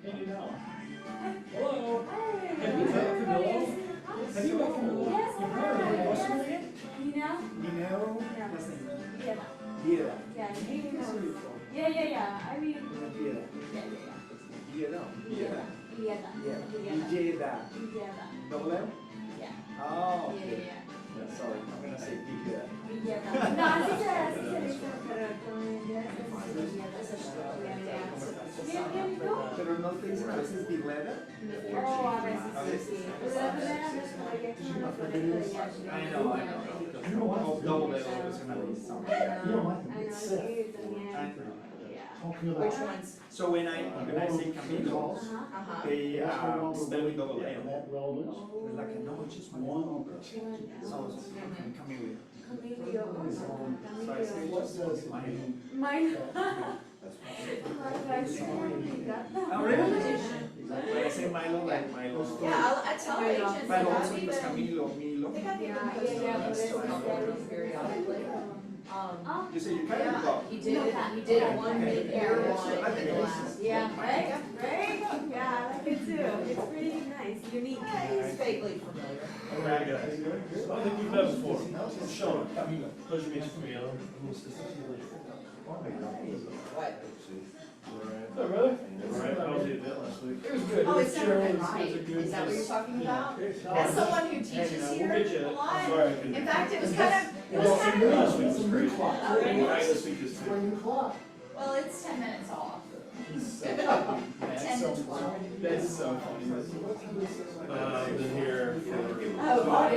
Hey, now. Hello. Have you met Camilo? Have you met Camilo? Yes, You've heard of him. What's your name? Dinero? Last name. Dieta. Dieta. Yeah, he Where are knows. you from? Yeah. I mean, Dieta. yeah. Dieta. Dieta. Dieta. Dieta. Double M? Yeah. Oh, Yeah, okay. yeah. Yeah, sorry, I'm gonna say Dieta. Dieta. No, así se dice, pero con inglés es dieta. Bien, ¿y tú? Pero no te dicen a veces Dileta. Oh, a veces sí. Pero la primera vez que llegué con el alfabeto de Yashi. I know. Oh, double L is gonna be something. You don't like I it, know, it's sick. sí, también. Yeah. Talking about. Which ones? So when I say Camilo, Uh-huh. they spell with double L. That relevance. It's like, no, it's just One one. on. So it's Camilo. Camilo. So I say What just does it my mean? Mine. Oh, really? When I say Milo, like Milo. Yeah, I tell agents, But they also got it's even, Camilo, Milo. they got the Yeah, posted yeah, on but still it's- out there periodically. You say you kind of Yeah, got. he did one mid-year one in the last. Yeah, right? Yeah, I like it too. It's pretty nice, unique. He's vaguely familiar. Alright, guys. I think you've met before. Sean, pleasure meeting you. What? Oh, really? Alright, how was the event last week? It was good. Oh, It it's was never been chill. right. It was a good- Is that what you're talking about? Yeah. As someone who teaches We'll here get you. a lot, Sorry, I couldn't- in fact, it was kind of, Last week was crazy. Okay. Right, this week is too. Spring clock. well, it's 10 minutes off. He's so funny. 10 to 12. That's so funny. I've been here for. Oh, right.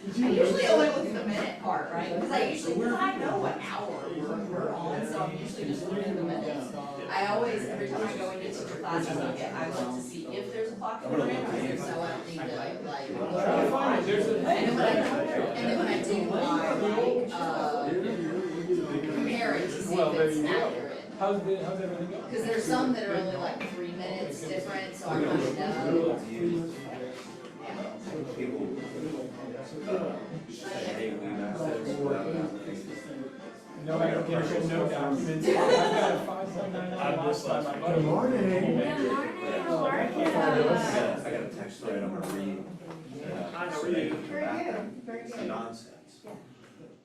I usually only look at the minute part, right? Because I know what hour we're on, so I'm usually just looking at the minutes. I always, every time I go into teacher classes, I look to see if there's a clock in the room, or if so, I don't need to, like. Try to find it. There's a. And then when I do, I compare it to see Well, if there it's you go. accurate. How's everything going? Because there's some that are only like 3 minutes different, so I kind of know. No application, no documents. I got a 5.99 I'm just last like- time. Good morning. Good morning, how are you? I got a text thread I'm gonna read. Very good, very good. Nonsense.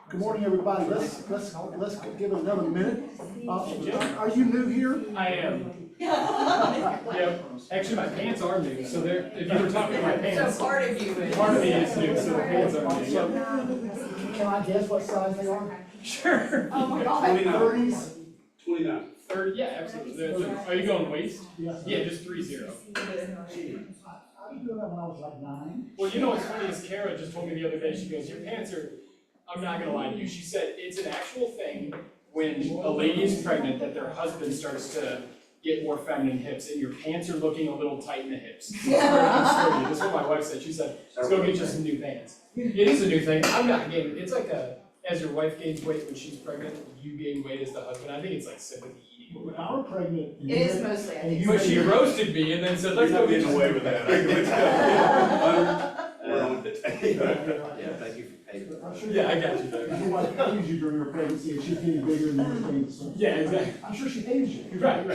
Good morning, everybody. Let's give it another minute. Are you new here? I am. Yep. Actually, my pants are new, so they're, if you were talking about pants, So part of you is. part of me is new, so the pants are new. Yep. Can I guess what size they are? Sure. Oh my God. 30s? 29. 30, yeah, absolutely. Are you going waist? Yes. Yeah, just 30. I was doing that when I was like 9. Well, you know what's funny is Kara just told me the other day, she goes, your pants are, I'm not gonna lie to you, she said it's an actual thing when a lady is pregnant that their husband starts to get more feminine hips and your pants are looking a little tight in the hips. That's what my wife said, she said, let's go get you some new pants. It is a new thing, I'm not gaining, it's like as your wife gains weight when she's pregnant, you gain weight as the husband, I think it's like sympathy eating or When whatever. I was pregnant. and It you is had- mostly, I and think. you But she had- roasted me and then said, let's go get you some away new with that. pants." Yeah, thank you for paying. I'm sure Yeah, I got you there. Your wife hated you during your pregnancy and she's getting bigger and more things. So Yeah, exactly. I'm sure she hated you. Right.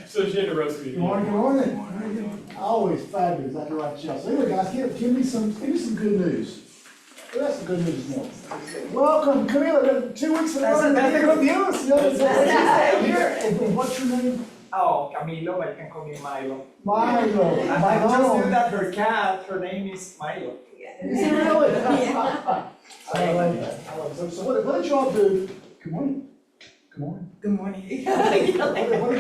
So she had to roast me. Good morning, good morning. Always fabulous, I can write you out. So anyway, guys, give me some good news. Well, that's the good news this morning. Welcome, Camila, 2 weeks in a row. That's the good news. And what's your name? Oh, Camilo, but you can call me Milo. Milo. And I just knew that her cat, her name is Milo. Is it really? I love that. I love it. So what did y'all do? Good morning. Good morning. Good morning. What did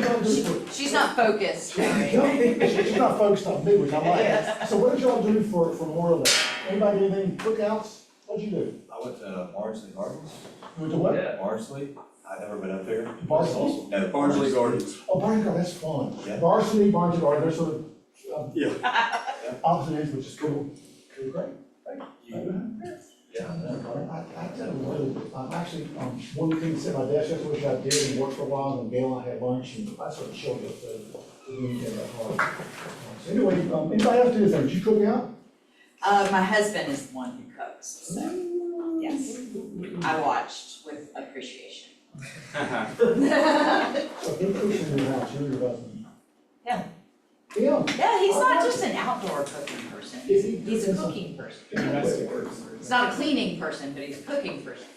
y'all do for? She's not focused, Jerry. She's not focused on me, which I like. So what did y'all do for Memorial Day? Anybody do anything, cookouts? What'd you do? I went to Barnsley Gardens. You went to what? Barnsley, I've never been up there. Varsity? No, Barnsley Gardens. Oh, Barnsley Garden, that's fun. Yeah. Varsity, Barnsley Garden, they're sort of Yeah. opposite ends, which is cool. Cool, great. Yeah. I tell you what, actually, one of the things that my dad said, which I did and worked for a while, and Gail and I had lunch, and I sort of showed up to do anything that hard. So anyway, anybody else do anything? Did you cook out? My husband is the one who cooks, so, yes. I watched with appreciation. So who cooks in your house, you or your husband? Him. Him? Yeah, he's not just an outdoor cooking person, Is he? he's a cooking person. Domestic works. He's not a cleaning person, but he's a cooking person.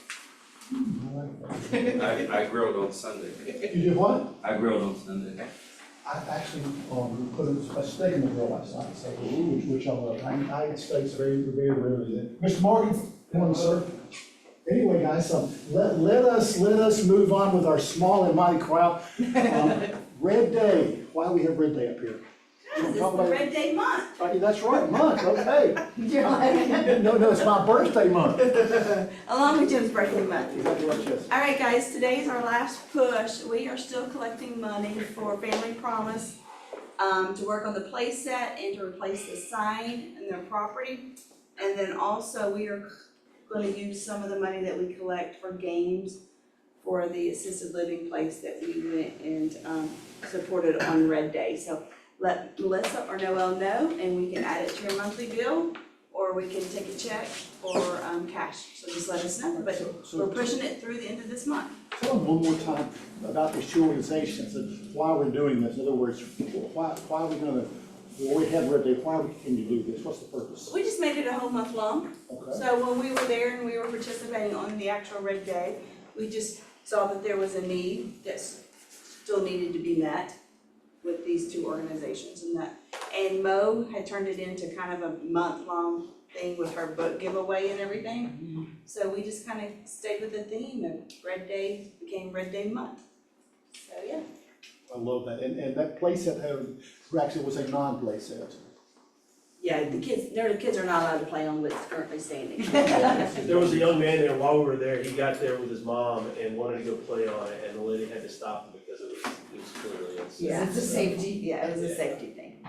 I grilled on Sunday. You did what? I grilled on Sunday. I actually, put a steak in the grill last night, so, which I love. I eat steaks very, very rarely. Mr. Morgan, come on, sir. Anyway, guys, let us move on with our small and mighty crowd. Red Day, why do we have Red Day up here? This is the Red Day month. That's right, month, okay. You're like, No, it's my birthday month. along with Jim's birthday month. Exactly right, Jess. All right, guys, today's our last push. We are still collecting money for Family Promise, to work on the play set and to replace the sign in their property. And then also, we are gonna use some of the money that we collect for games for the assisted living place that we went and, supported on Red Day. So let Melissa or Noel know, and we can add it to your monthly bill, or we can take a check or, cash. So just let us know, but we're pushing it through the end of this month. Tell them one more time about these two organizations and why we're doing this. In other words, why are we gonna, well, we had Red Day, why can you do this? What's the purpose? We just made it a whole month long. Okay. So when we were there and we were participating on the actual Red Day, we just saw that there was a need that still needed to be met with these two organizations and Mo had turned it into kind of a month-long thing with her book giveaway and everything. So we just kind of stayed with the theme of Red Day became Red Day month. So, yeah. I love that. And that playset actually was a non-playset. Yeah, the kids are not allowed to play on what's currently standing. There was a young man there, while we were there, he got there with his mom and wanted to go play on it, and the lady had to stop him because it was clearly unsafe. Yeah. It's a safety. Yeah, it was a safety thing.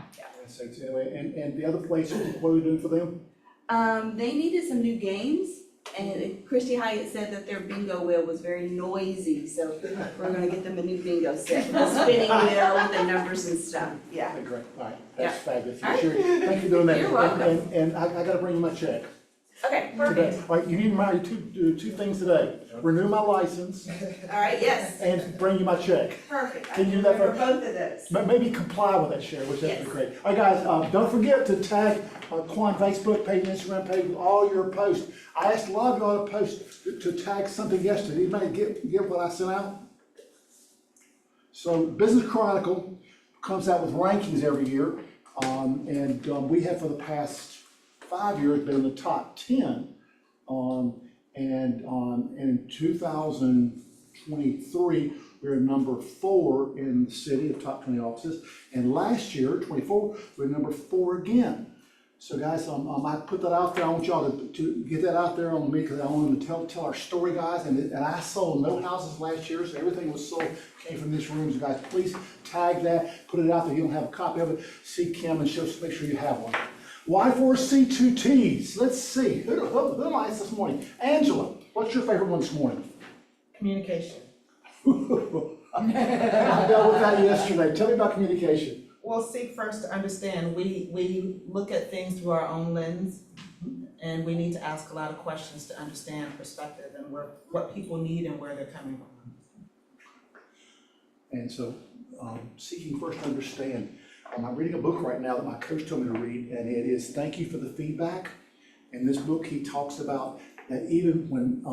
So anyway, and the other place, what are we doing for them? They needed some new games, and Christy Hyatt said that their bingo wheel was very noisy, so we're gonna get them a new bingo set, a spinning wheel with the numbers and stuff, yeah. Okay, great, all right, that's fabulous. All right. Sure. Thank you for doing that. You're welcome. And I gotta bring you my check Okay, today. perfect, All right, you need my two things today. Renew my license all right, yes, and bring you my check. perfect, I Can can you do that remember for- both of those. Maybe comply with that, Sherry, which that'd be Yes. great. All right, guys, don't forget to tag Quan Facebook page, Instagram page with all your posts. I asked a lot of y'all to post, to tag something yesterday. Anybody get what I sent out? So Business Chronicle comes out with rankings every year. And we have for the past 5 years been in the top 10. And in 2023, we're number 4 in the city of top 20 offices. And last year, 24, we're number 4 again. So guys, I put that out there. I want y'all to get that out there on me because I want them to tell our story, guys. And I sold no houses last year, so everything was sold came from this room. So guys, please tag that, put it out there. You don't have a copy of it, see Kim and make sure you have one. Y4C2Ts. Let's see. Who am I this morning? Angela, what's your favorite one this morning? Communication. I dealt with that yesterday. Tell me about communication. Well, seek first to understand. We look at things through our own lens, and we need to ask a lot of questions to understand perspective and what people need and where they're coming from. And so, seeking first to understand. I'm reading a book right now that my coach told me to read, and it is Thank You for the Feedback. In this book, he talks about that even when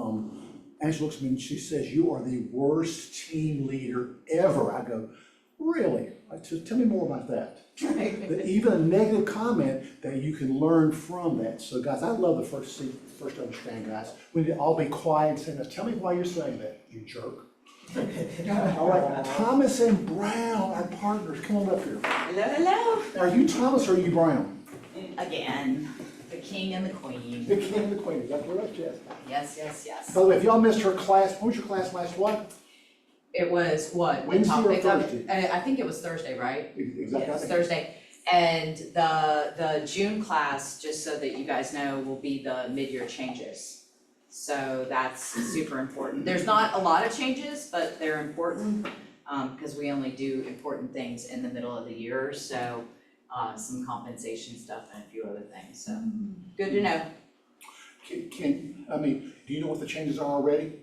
Angela looks at me and she says, "You are the worst team leader ever." I go, "Really?" So tell me more about that. That even a negative comment, that you can learn from that. So guys, I love the first to understand, guys. We need to all be quiet and say, "Now tell me why you're saying that, you jerk." All right, Thomas and Brown, our partners, come on up here. Hello, hello. Are you Thomas or are you Brown? Again, the king and the queen. The king and the queen, is that correct, Jess? Yes, yes, yes. By the way, if y'all missed her class, what was your class last what? It was what? The Wednesday or topic of- Thursday? I think it was Thursday, right? Exactly. It was Thursday. And the June class, just so that you guys know, will be the mid-year changes. So that's super important. There's not a lot of changes, but they're important, because we only do important things in the middle of the year, so some compensation stuff and a few other things, so good to know. Do you know what the changes are already?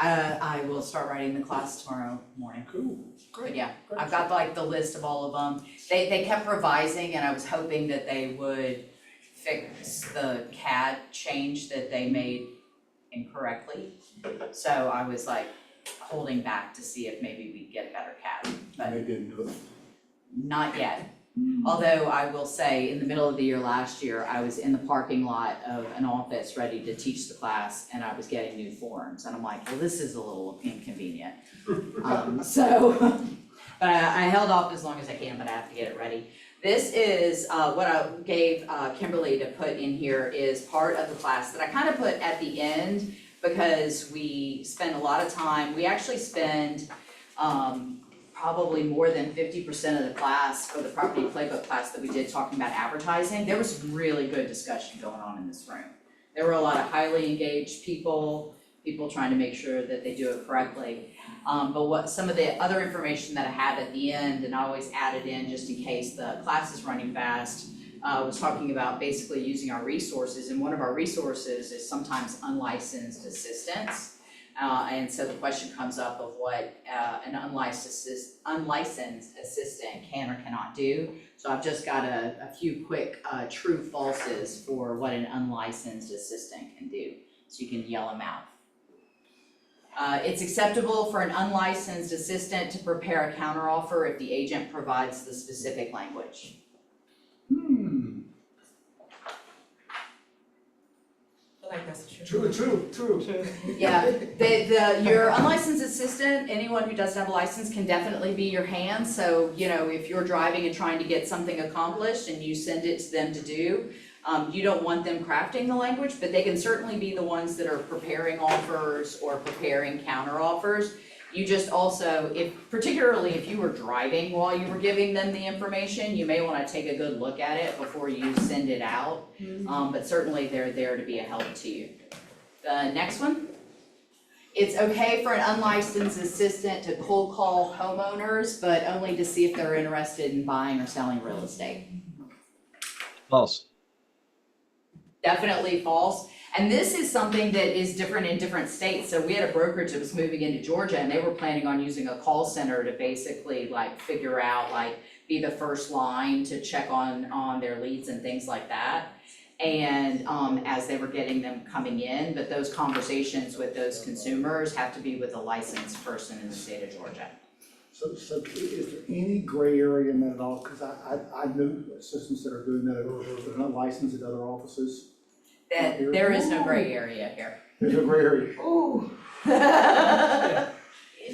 I will start writing the class tomorrow morning. Cool. But yeah, I've got like the list of all of them. They kept revising and I was hoping that they would fix the CAD change that they made incorrectly. So I was like holding back to see if maybe we'd get better CAD, but They didn't do it. not yet. Although I will say, in the middle of the year last year, I was in the parking lot of an office ready to teach the class and I was getting new forms. And I'm like, well, this is a little inconvenient. But I held off as long as I can, but I have to get it ready. This is, what I gave Kimberly to put in here is part of the class that I kind of put at the end because we spend a lot of time, we actually spend, probably more than 50% of the class for the property playbook class that we did talking about advertising. There was some really good discussion going on in this room. There were a lot of highly engaged people trying to make sure that they do it correctly. But what some of the other information that I had at the end, and I always added in just in case the class is running fast, was talking about basically using our resources, and one of our resources is sometimes unlicensed assistants. And so the question comes up of what an unlicensed assistant can or cannot do. So I've just got a few quick true falses for what an unlicensed assistant can do, so you can yell them out. It's acceptable for an unlicensed assistant to prepare a counteroffer if the agent provides the specific language. I feel like that's true. True. Yeah, your unlicensed assistant, anyone who doesn't have a license can definitely be your hand. So, you know, if you're driving and trying to get something accomplished and you send it to them to do, you don't want them crafting the language, but they can certainly be the ones that are preparing offers or preparing counter offers. You just also, particularly if you were driving while you were giving them the information, you may want to take a good look at it before you send it out. But certainly they're there to be a help to you. The next one. It's okay for an unlicensed assistant to cold call homeowners, but only to see if they're interested in buying or selling real estate. False. Definitely false. And this is something that is different in different states. So we had a brokerage that was moving into Georgia and they were planning on using a call center to basically like figure out, like be the first line to check on their leads and things like that. And as they were getting them coming in, but those conversations with those consumers have to be with a licensed person in the state of Georgia. So is there any gray area in that at all? Because I knew assistants that are doing that, that are not licensed at other offices. That there is no gray area here. There's no gray area.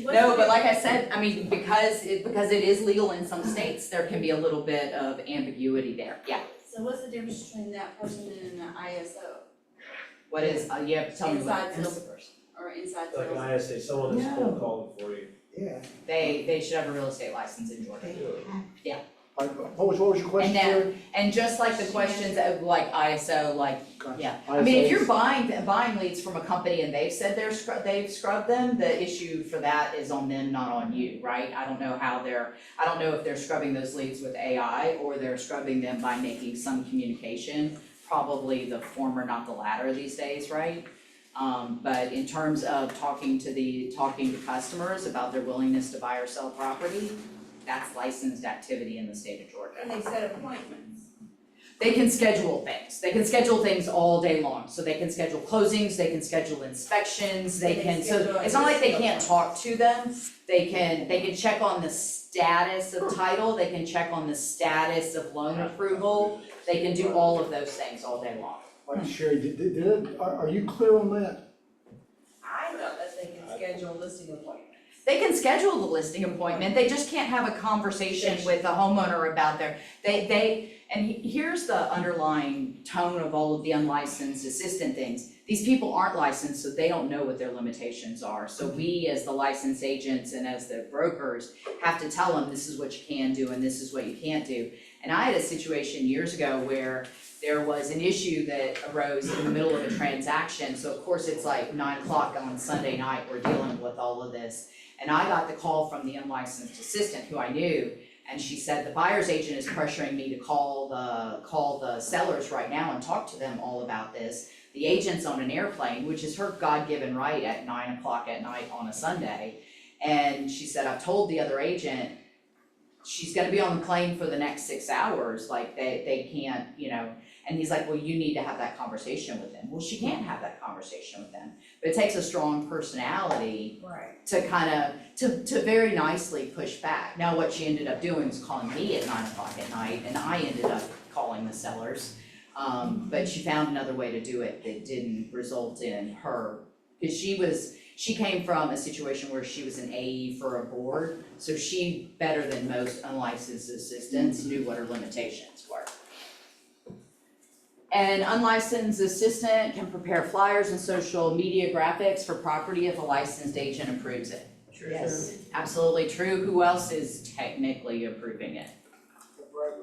No, but like I said, I mean, because it is legal in some states, there can be a little bit of ambiguity there, yeah. So what's the difference between that person and an ISO What is, you have to tell me what. Inside salesperson or inside Like sales? an ISA, someone that's cold calling for you. Yeah. They should have a real estate license in Georgia. What was your question, And then- Jerry? And just like the questions of like ISO, like, Gotcha. yeah. I mean, if you're ISOs. buying leads from a company and they've said they've scrubbed them, the issue for that is on them, not on you, right? I don't know if they're scrubbing those leads with AI or they're scrubbing them by making some communication, probably the former, not the latter these days, right? But in terms of talking to customers about their willingness to buy or sell property, that's licensed activity in the state of Georgia. And they set appointments. They can schedule things. They can schedule things all day long. So they can schedule closings, they can schedule inspections, so it's not like they can't talk to them. They can check on the status of title, they can check on the status of loan approval. They can do all of those things all day long. Like Sherry, are you clear on that? I know that they can schedule a listing appointment. They can schedule the listing appointment, they just can't have a conversation with the homeowner about and here's the underlying tone of all of the unlicensed assistant things. These people aren't licensed, so they don't know what their limitations are. So we, as the licensed agents and as the brokers, have to tell them this is what you can do and this is what you can't do. And I had a situation years ago where there was an issue that arose in the middle of a transaction. So of course it's like 9 o'clock on Sunday night, we're dealing with all of this. And I got the call from the unlicensed assistant who I knew, and she said, the buyer's agent is pressuring me to call the sellers right now and talk to them all about this. The agent's on an airplane, which is her God-given right at 9 o'clock at night on a Sunday. And she said, I've told the other agent, she's gonna be on the plane for the next 6 hours, like they can't, you know. And he's like, well, you need to have that conversation with them. Well, she can't have that conversation with them. But it takes a strong personality Right. to kind of, to very nicely push back. Now, what she ended up doing was calling me at 9 o'clock at night, and I ended up calling the sellers. But she found another way to do it that didn't result in her, because she came from a situation where she was an AE for a board, so she, better than most unlicensed assistants, knew what her limitations were. An unlicensed assistant can prepare flyers and social media graphics for property if a licensed agent approves it. Yes, absolutely true. Who else is technically approving it?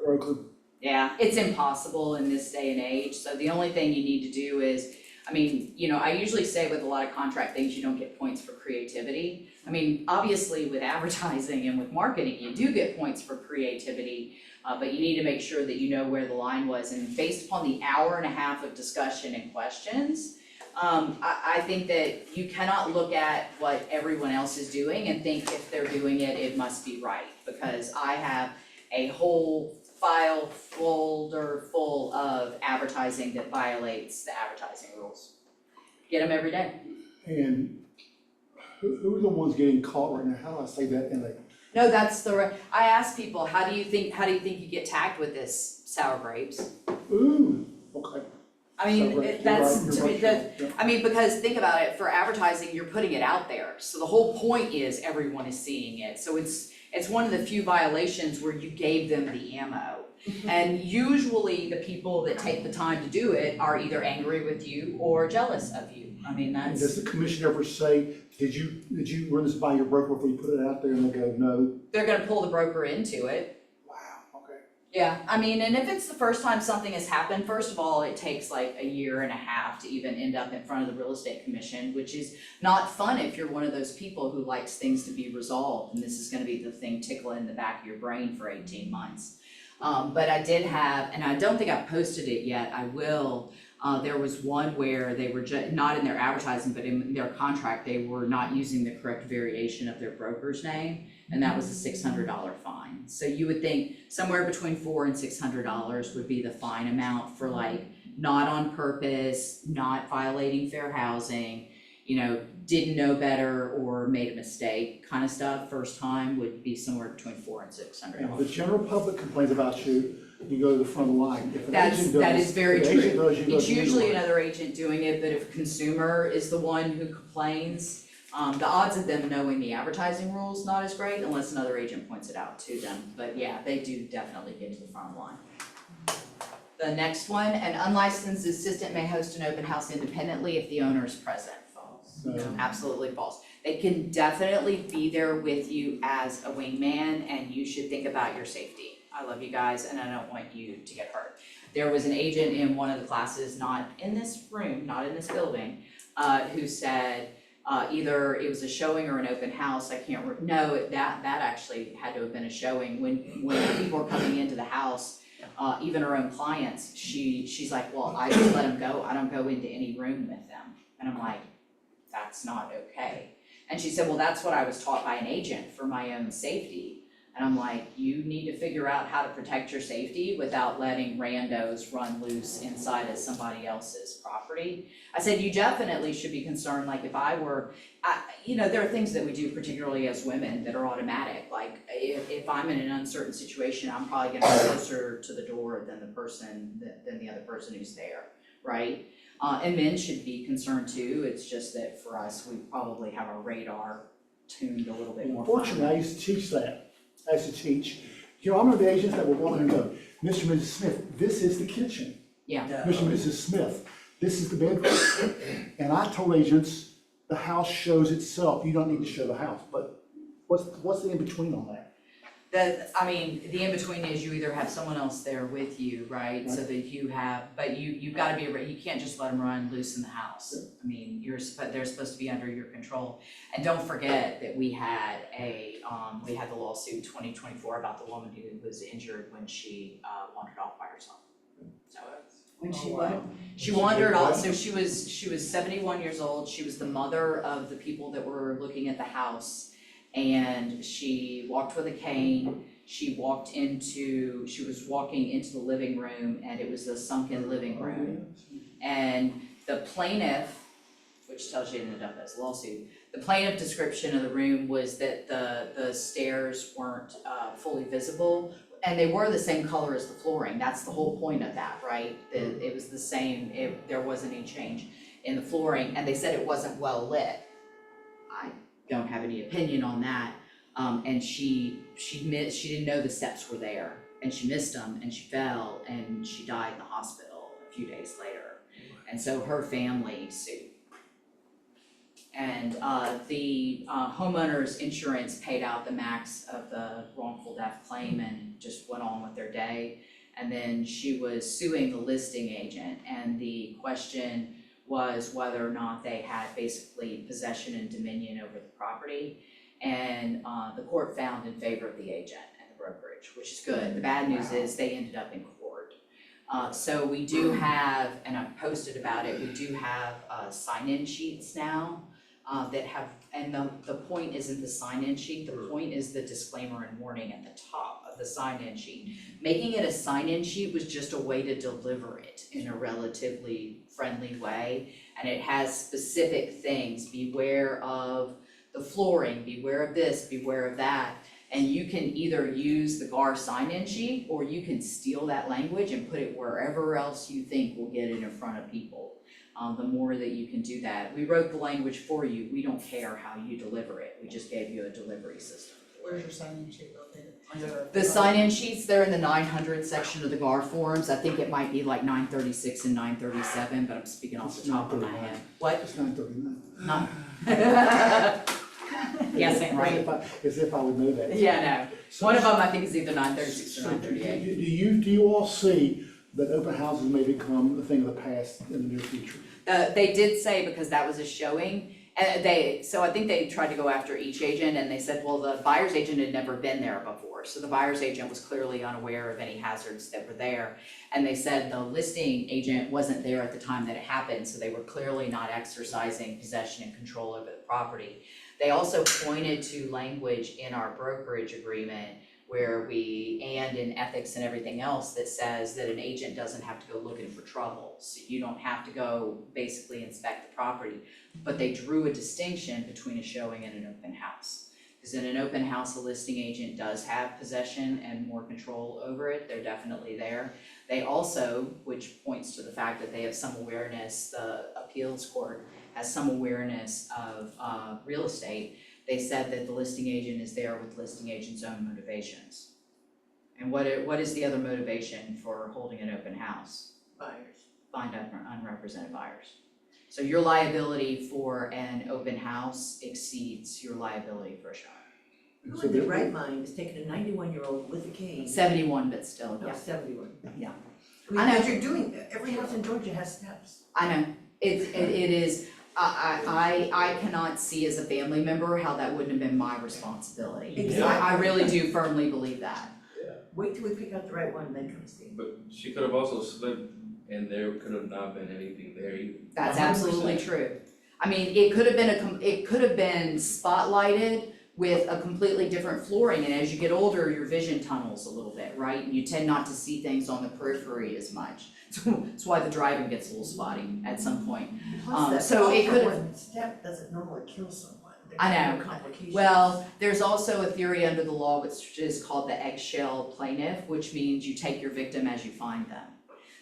Broker. Yeah, it's impossible in this day and age, so the only thing you need to do is, I mean, you know, I usually say with a lot of contract things, you don't get points for creativity. I mean, obviously with advertising and with marketing, you do get points for creativity, but you need to make sure that you know where the line was, and based upon the hour and a half of discussion and questions, I think that you cannot look at what everyone else is doing and think if they're doing it, it must be right, because I have a whole file folder full of advertising that violates the advertising rules. Get them every day. And who are the ones getting caught right now? How do I say that in a? No, that's I ask people, how do you think you get tagged with this, sour grapes? Ooh, okay. I mean, So, that's, to me, that, yeah. I mean, because think about it, for advertising, you're putting it out there. So the whole point is everyone is seeing it. So it's one of the few violations where you gave them the ammo. And usually the people that take the time to do it are either angry with you or jealous of you. I mean, And that's, does the commission ever say, did you run this by your broker before you put it out there, and they go, no? they're gonna pull the broker into it. Wow, okay. Yeah, I mean, and if it's the first time something has happened, first of all, it takes like a year and a half to even end up in front of the real estate commission, which is not fun if you're one of those people who likes things to be resolved, and this is gonna be the thing tickling in the back of your brain for 18 months. But I did have, and I don't think I've posted it yet, I will, there was one where they were not in their advertising, but in their contract, they were not using the correct variation of their broker's name, and that was a $600 fine. So you would think somewhere between $400 and $600 would be the fine amount for like not on purpose, not violating fair housing, you know, didn't know better or made a mistake kind of stuff. First time would be somewhere between $400 and $600. If the general public complains about you, you go to the front of the line. If an agent does, That is very if true. the agent does, you go It's to the usually end. another agent doing it, but if a consumer is the one who complains, the odds of them knowing the advertising rules not as great unless another agent points it out to them. But yeah, they do definitely get to the front line. The next one, an unlicensed assistant may host an open house independently if the owner is present. False. No. Absolutely false. They can definitely be there with you as a wingman, and you should think about your safety. I love you guys and I don't want you to get hurt. There was an agent in one of the classes, not in this room, not in this building, who said either it was a showing or an open house, I can't no, that actually had to have been a showing. When people were coming into the house, even her own clients, she's like, well, I just let them go, I don't go into any room with them. And I'm like, that's not okay. And she said, well, that's what I was taught by an agent for my own safety. And I'm like, you need to figure out how to protect your safety without letting randos run loose inside of somebody else's property. I said, you definitely should be concerned, like if I were, you know, there are things that we do particularly as women that are automatic. Like if I'm in an uncertain situation, I'm probably gonna be closer to the door than the other person who's there, right? And men should be concerned too. It's just that for us, we probably have our radar tuned a little bit more. Unfortunately, I used to teach that. I used to teach. You know, I'm one of the agents that will walk in and go, Mr. and Mrs. Smith, this is the kitchen. Yeah. Mr. and Mrs. Smith, this is the bedroom. And I told agents, the house shows itself. You don't need to show the house. But what's the in-between on that? The in-between is you either have someone else there with you, right? So that you have, but you've gotta be, you can't just let them run loose in the house. I mean, they're supposed to be under your control. And don't forget that we had the lawsuit 2024 about the woman who was injured when she wandered off by herself. So, When she Oh, what? wow. She wandered off, so she was 71 years old, she was the mother of the people that were looking at the house. And she walked with a cane, she was walking into the living room and it was a sunken living room. And the plaintiff, which tells you it ended up as a lawsuit, the plaintiff description of the room was that the stairs weren't fully visible. And they were the same color as the flooring, that's the whole point of that, right? It was the same, there wasn't any change in the flooring, and they said it wasn't well lit. I don't have any opinion on that. And she didn't know the steps were there, and she missed them, and she fell, and she died in the hospital a few days later. And so her family sued. And the homeowner's insurance paid out the max of the wrongful death claim and just went on with their day. And then she was suing the listing agent, and the question was whether or not they had basically possession and dominion over the property. And the court found in favor of the agent and the brokerage, which is good. The bad news is they ended up in court. So we do have, and I've posted about it, we do have sign-in sheets now that have, and the point isn't the sign-in sheet, the point is the disclaimer and warning at the top of the sign-in sheet. Making it a sign-in sheet was just a way to deliver it in a relatively friendly way, and it has specific things, beware of the flooring, beware of this, beware of that. And you can either use the GAR sign-in sheet, or you can steal that language and put it wherever else you think will get it in front of people. The more that you can do that. We wrote the language for you, we don't care how you deliver it, we just gave you a delivery system. Where's your sign-in sheet located? The sign-in sheets, they're in the 900 section of the GAR forms, I think it might be like 936 and 937, but I'm speaking off the top of my head. What? It's 9:39. Not. Guessing, right? As if I would know that. Yeah, no. One of them I think is either 936 or So 938. do you all see that open houses may become a thing of the past in the near future? They did say, because that was a showing, and so I think they tried to go after each agent, and they said, well, the buyer's agent had never been there before, so the buyer's agent was clearly unaware of any hazards that were there. And they said the listing agent wasn't there at the time that it happened, so they were clearly not exercising possession and control over the property. They also pointed to language in our brokerage agreement where and in ethics and everything else that says that an agent doesn't have to go looking for trouble. So you don't have to go basically inspect the property. But they drew a distinction between a showing and an open house. Because in an open house, a listing agent does have possession and more control over it, they're definitely there. They also, which points to the fact that they have some awareness, the appeals court has some awareness of real estate. They said that the listing agent is there with the listing agent's own motivations. And what is the other motivation for holding an open house? Buyers. Find unrepresented buyers. So your liability for an open house exceeds your liability for a showing. Who in their right mind is taking a 91-year-old with a cane? 71, but still, No, yeah. 71. Yeah. I mean, because you're doing, every house in Georgia has steps. I know, it is, I cannot see as a family member how that wouldn't have been my responsibility. Exactly. I really do firmly believe that. Wait till we pick out the right one, then come see. But she could have also slipped and there could have not been anything there either. That's absolutely true. I mean, it could have been spotlighted with a completely different flooring, and as you get older, your vision tunnels a little bit, right? And you tend not to see things on the periphery as much. That's why the driving gets a little spotty at some point. Plus that so it could have- one step doesn't normally kill someone. There I can be know. complications. Well, there's also a theory under the law which is called the eggshell plaintiff, which means you take your victim as you find them.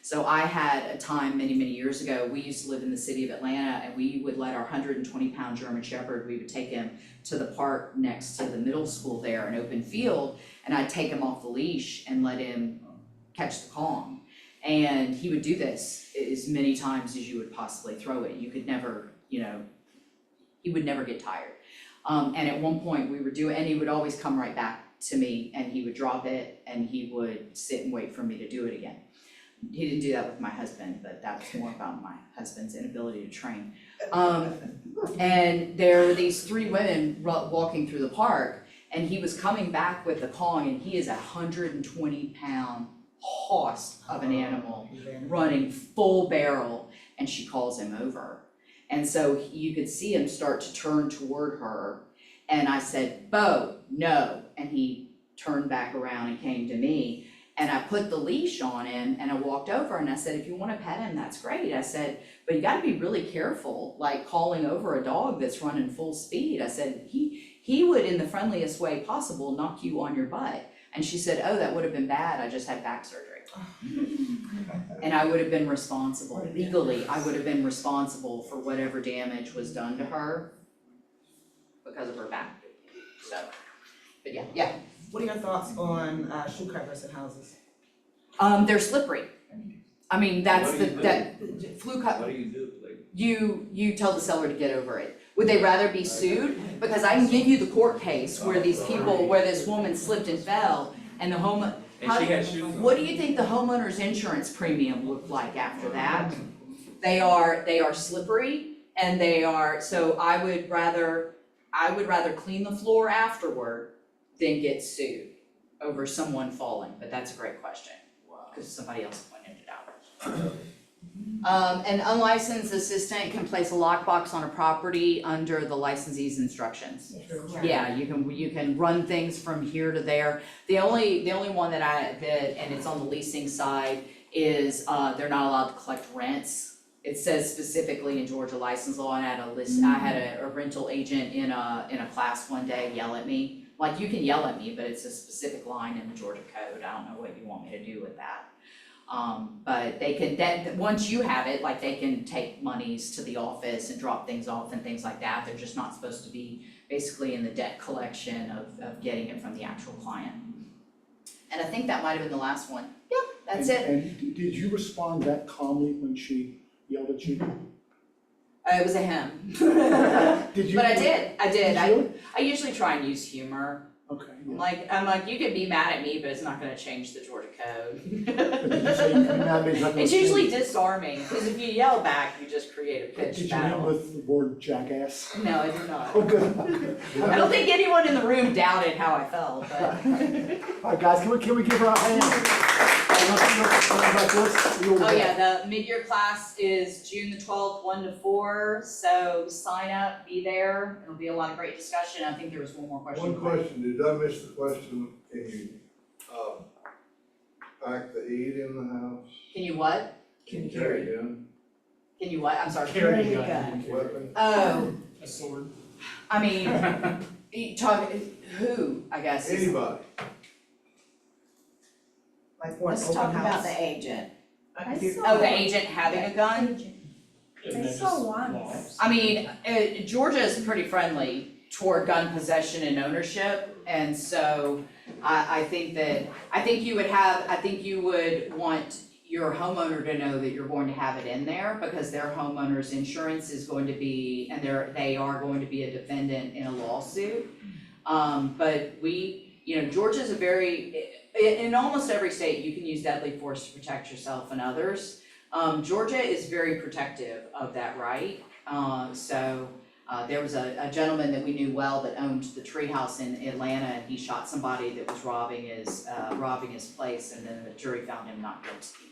So I had a time many, many years ago, we used to live in the city of Atlanta, and we would let our 120-pound German Shepherd, we would take him to the park next to the middle school there, an open field, and I'd take him off the leash and let him catch the Kong. And he would do this as many times as you would possibly throw it. You could never, he would never get tired. And at one point we were and he would always come right back to me, and he would drop it and he would sit and wait for me to do it again. He didn't do that with my husband, but that's more about my husband's inability to train. And there were these three women walking through the park, and he was coming back with the Kong, and he is a 120-pound hoss of an animal running full barrel, and she calls him over. And so you could see him start to turn toward her, and I said, Bo, no, and he turned back around and came to me, and I put the leash on him, and I walked over, and I said, if you wanna pet him, that's great. I said, but you gotta be really careful, like calling over a dog that's running full speed. I said, he would, in the friendliest way possible, knock you on your butt. And she said, oh, that would have been bad, I just had back surgery. And I would have been responsible, legally, I would have been responsible for whatever damage was done to her because of her back. So, but yeah. What are your thoughts on shoe covers in houses? They're slippery. I mean, that's What do you that flu cut, What do you do? Like, you tell the seller to get over it. Would they rather be sued? Because I can give you the court case where these people, where this woman slipped and fell and the home, and she had shoes on. what do you think the homeowner's insurance premium looked like after that? They are slippery and they are, so I would rather clean the floor afterward than get sued over someone falling, but that's a great question, because somebody else pointed it out. An unlicensed assistant can place a lockbox on a property under the licensee's instructions. Yeah, you can run things from here to there. The only one that and it's on the leasing side is they're not allowed to collect rents. It says specifically in Georgia license law, and I had a rental agent in a class one day yell at me. Like, you can yell at me, but it's a specific line in the Georgia code. I don't know what you want me to do with that. But they can, once you have it, like, they can take monies to the office and drop things off and things like that. They're just not supposed to be basically in the debt collection of getting it from the actual client. And I think that might have been the last one. Yep, that's it. And did you respond that calmly when she yelled at you? It was a him. Did you? But I did. Did you? I usually try and use humor. Okay. I'm like, you can be mad at me, but it's not gonna change the Georgia code. But did you say you can be mad at me? It's usually disarming, because if you yell back, you just create a pitched Did you end battle. with the word jackass? No, I did not. Oh, good. I don't think anyone in the room doubted how I felt, but. All right, guys, can we give her a hand? Oh yeah, the mid-year class is June the 12th, 1 to 4, so sign up, be there, it'll be a lot of great discussion. I think there was one more question. One question, did I miss the question, can you, pack the heat in the house? Can you what? Can you carry it in? Can you what? I'm sorry. Carry a gun. Weapon? Oh, A sword. I mean, you talk, who, I guess. is- Anybody? Like for an Let's open talk about house? the agent. I You- saw- Oh, the agent having a gun? Isn't that saw just one. laws? I mean, Georgia is pretty friendly toward gun possession and ownership, and so I think you would want your homeowner to know that you're going to have it in there, because their homeowner's insurance is going to be, and they are going to be a defendant in a lawsuit. But Georgia's a very, in almost every state, you can use deadly force to protect yourself and others. Georgia is very protective of that right. There was a gentleman that we knew well that owned the treehouse in Atlanta, and he shot somebody that was robbing his place, and then the jury found him not guilty.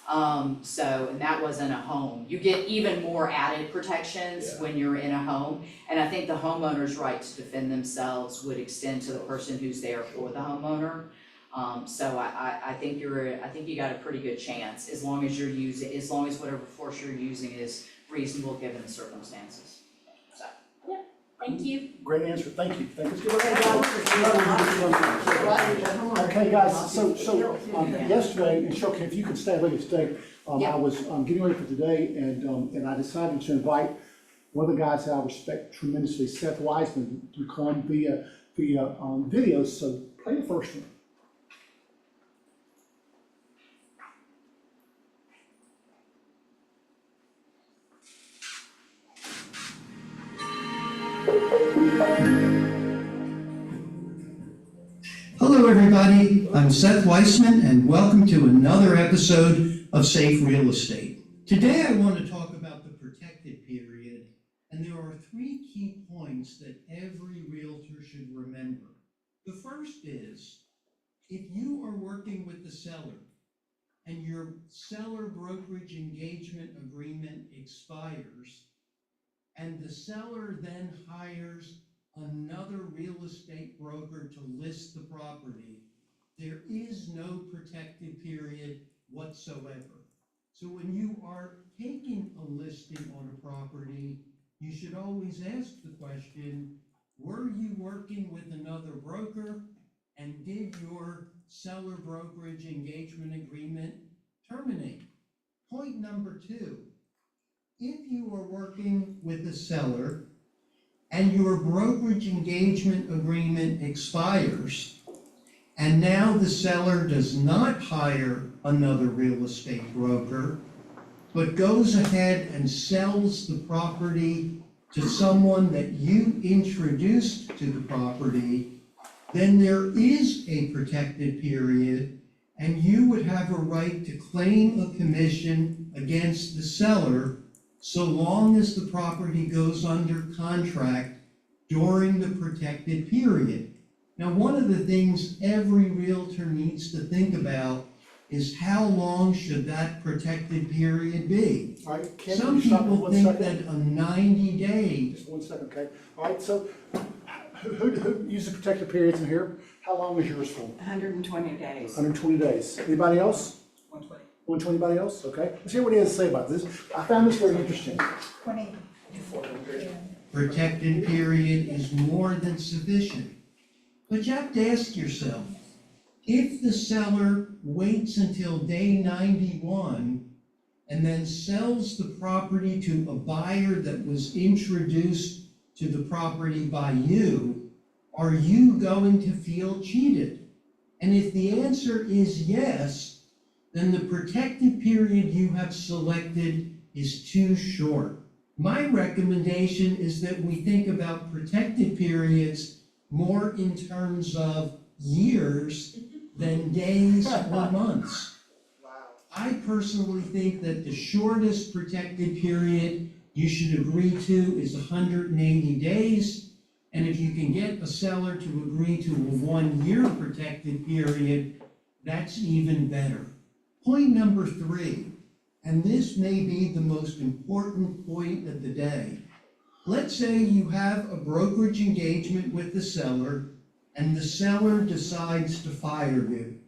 And that wasn't a home. You get even more added protections when you're in a home, and I think the homeowner's right to defend themselves would extend to the person who's there for the homeowner. I think you got a pretty good chance, as long as whatever force you're using is reasonable given the circumstances. So, yeah, thank you. Great answer, thank you. Thank you. Okay, guys, so yesterday, and Cheryl, if you could stay with us today, I was getting ready for today, and I decided to invite one of the guys that I respect tremendously, Seth Wiseman, to come via video, so play the first one. Hello, everybody. I'm Seth Weissman, and welcome to another episode of Safe Real Estate. Today, I want to talk about the protected period, and there are 3 key points that every realtor should remember. The first is, if you are working with the seller and your seller brokerage engagement agreement expires, and the seller then hires another real estate broker to list the property, there is no protected period whatsoever. So when you are taking a listing on a property, you should always ask the question, were you working with another broker, and did your seller brokerage engagement agreement terminate? Point number 2, if you are working with a seller and your brokerage engagement agreement expires, and now the seller does not hire another real estate broker, but goes ahead and sells the property to someone that you introduced to the property, then there is a protected period, and you would have a right to claim a commission against the seller so long as the property goes under contract during the protected period. Now, one of the things every realtor needs to think about is how long should that protected period be? All right, Ken, Some you stop for people 1 think second? that a 90 days. Just 1 second, okay? All right, so who uses protected periods in here? How long is yours for? 120 days. 120 days. Anybody else? 120. 120, anybody else? Okay. Let's hear what he has to say about this. I found this very interesting. 20. Protected period is more than sufficient. But you have to ask yourself, if the seller waits until day 91 and then sells the property to a buyer that was introduced to the property by you, are you going to feel cheated? And if the answer is yes, then the protected period you have selected is too short. My recommendation is that we think about protected periods more in terms of years than days or months. I personally think that the shortest protected period you should agree to is 180 days. And if you can get a seller to agree to a 1-year protected period, that's even better. Point number 3, and this may be the most important point of the day. Let's say you have a brokerage engagement with the seller, and the seller decides to fire you.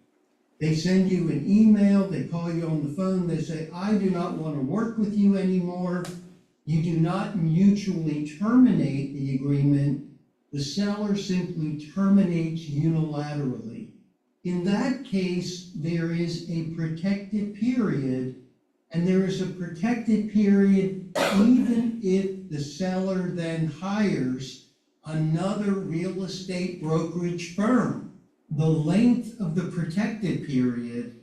They send you an email, they call you on the phone, they say, I do not want to work with you anymore. You do not mutually terminate the agreement. The seller simply terminates unilaterally. In that case, there is a protected period, and there is a protected period even if the seller then hires another real estate brokerage firm. The length of the protected period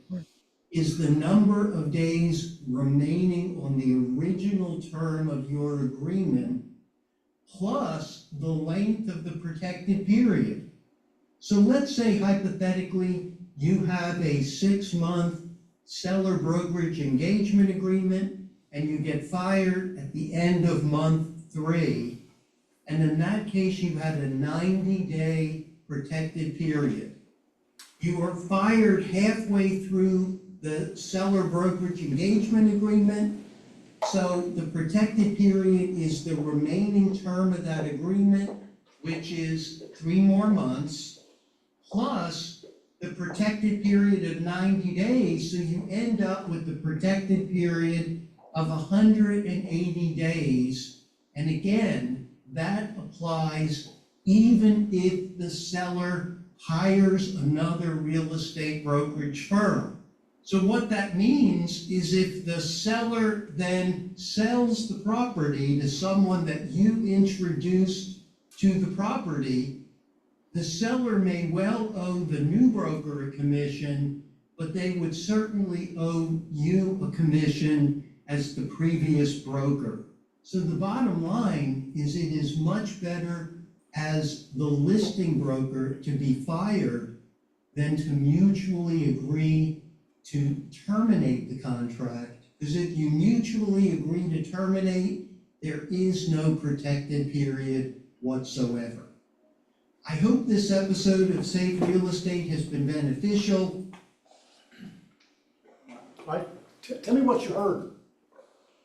is the number of days remaining on the original term of your agreement, plus the length of the protected period. So let's say hypothetically, you have a 6-month seller brokerage engagement agreement, and you get fired at the end of month 3. And in that case, you had a 90-day protected period. You are fired halfway through the seller brokerage engagement agreement, so the protected period is the remaining term of that agreement, which is 3 more months, plus the protected period of 90 days, so you end up with the protected period of 180 days. And again, that applies even if the seller hires another real estate brokerage firm. So what that means is if the seller then sells the property to someone that you introduced to the property, the seller may well owe the new broker a commission, but they would certainly owe you a commission as the previous broker. So the bottom line is it is much better as the listing broker to be fired than to mutually agree to terminate the contract. Because if you mutually agree to terminate, there is no protected period whatsoever. I hope this episode of Safe Real Estate has been beneficial. right? Tell me what you heard.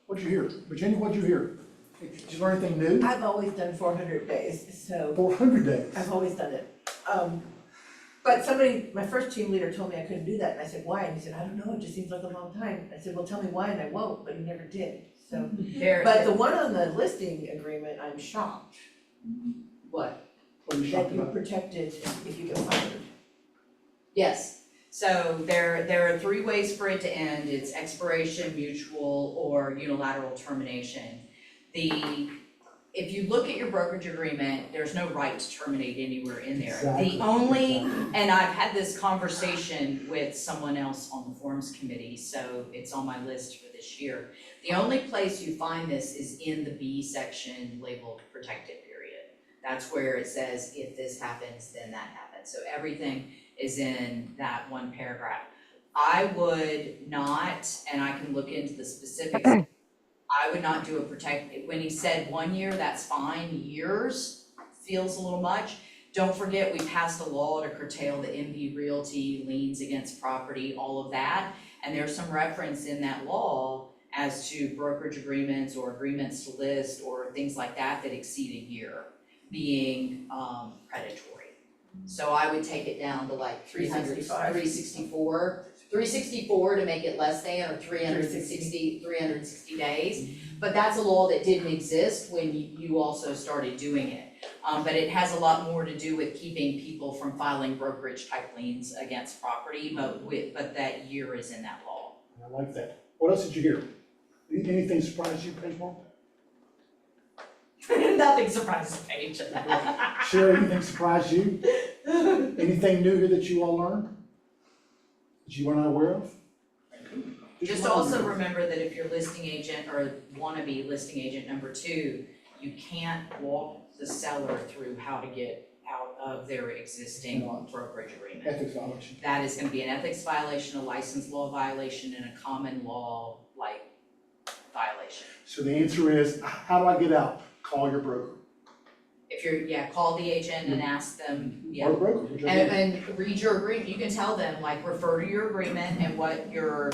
What'd you hear? Virginia, what'd you hear? Did you learn anything new? I've always done 400 days, so 400 days. I've always done it. But somebody, my first team leader told me I couldn't do that, and I said, why? And he said, I don't know, it just seems like a long time. I said, well, tell me why, and I won't, but he never did, so. But the one on the listing agreement, I'm shocked What? What are you that shocked you're about? protected if you get fired. Yes, so there are three ways for it to end, it's expiration, mutual, or unilateral termination. If you look at your brokerage agreement, there's no right to terminate anywhere in there. Exactly, The only, exactly. and I've had this conversation with someone else on the forms committee, so it's on my list for this year. The only place you find this is in the B section labeled protected period. That's where it says, if this happens, then that happens. So everything is in that one paragraph. I would not, and I can look into the specifics, I would not do a when he said 1 year, that's fine, years feels a little much. Don't forget, we passed a law to curtail the MB Realty liens against property, all of that. And there's some reference in that law as to brokerage agreements or agreements to list or things like that that exceed a year being predatory. So I would take it down to like 364 to make it less than, or 360 days. But that's a law that didn't exist when you also started doing it. But it has a lot more to do with keeping people from filing brokerage type liens against property, but that year is in that law. I like that. What else did you hear? Anything surprise you, Paige? Nothing surprises Paige. Sherry, anything surprise you? Anything new here that you all learned? That you were not aware of? Just also remember that if you're listing agent or wannabe listing agent number 2, you can't walk the seller through how to get out of their existing brokerage agreement. Ethics violation. That is gonna be an ethics violation, a license law violation, and a common law violation. So the answer is, how do I get out? Call your broker. If you're, call the agent and ask them, Or broker, whichever. And read your agreement, you can tell them, refer to your agreement and what your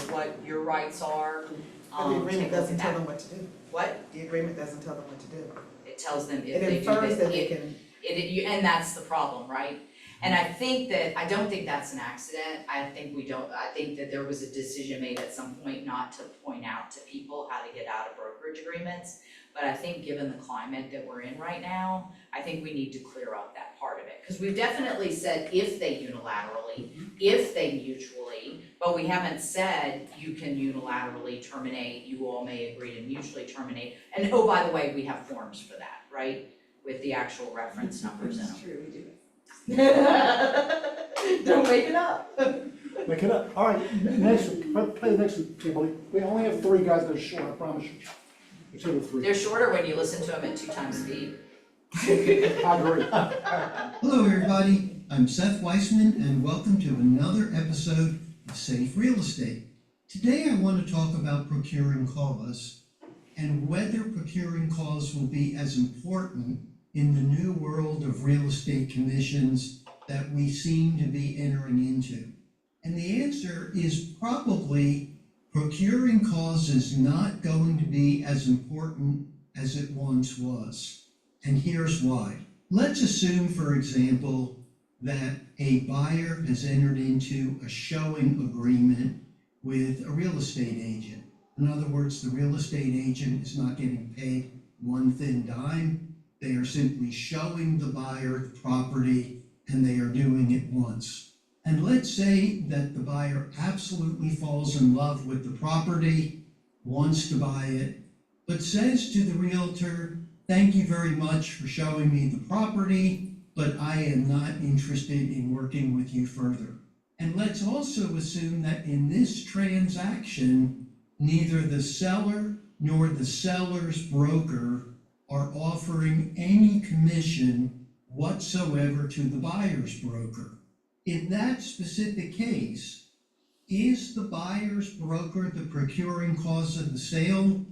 rights are. But the agreement take a look doesn't at tell that. them what to do. What? The agreement doesn't tell them what to do. It tells them if It they do infers this, that they can. and that's the problem, right? And I don't think that's an accident, I think that there was a decision made at some point not to point out to people how to get out of brokerage agreements. But I think given the climate that we're in right now, I think we need to clear up that part of it. Because we've definitely said if they unilaterally, if they mutually, but we haven't said you can unilaterally terminate, you all may agree to mutually terminate. And oh, by the way, we have forms for that, right? With the actual reference numbers in them. True, we do. Don't make it up. Make it up. All right, next week, play the next week, Kimberly. We only have 3 guys that are short, I promise you. There's 2 or 3. They're shorter when you listen to them at 2 times speed. I agree. Hello, everybody. I'm Seth Weissman, and welcome to another episode of Safe Real Estate. Today, I want to talk about procuring cause and whether procuring cause will be as important in the new world of real estate commissions that we seem to be entering into. And the answer is probably procuring cause is not going to be as important as it once was. And here's why. Let's assume, for example, that a buyer has entered into a showing agreement with a real estate agent. In other words, the real estate agent is not getting paid one thin dime. They are simply showing the buyer the property, and they are doing it once. And let's say that the buyer absolutely falls in love with the property, wants to buy it, but says to the realtor, "Thank you very much for showing me the property, but I am not interested in working with you further." And let's also assume that in this transaction, neither the seller nor the seller's broker are offering any commission whatsoever to the buyer's broker. In that specific case, is the buyer's broker the procuring cause of the sale?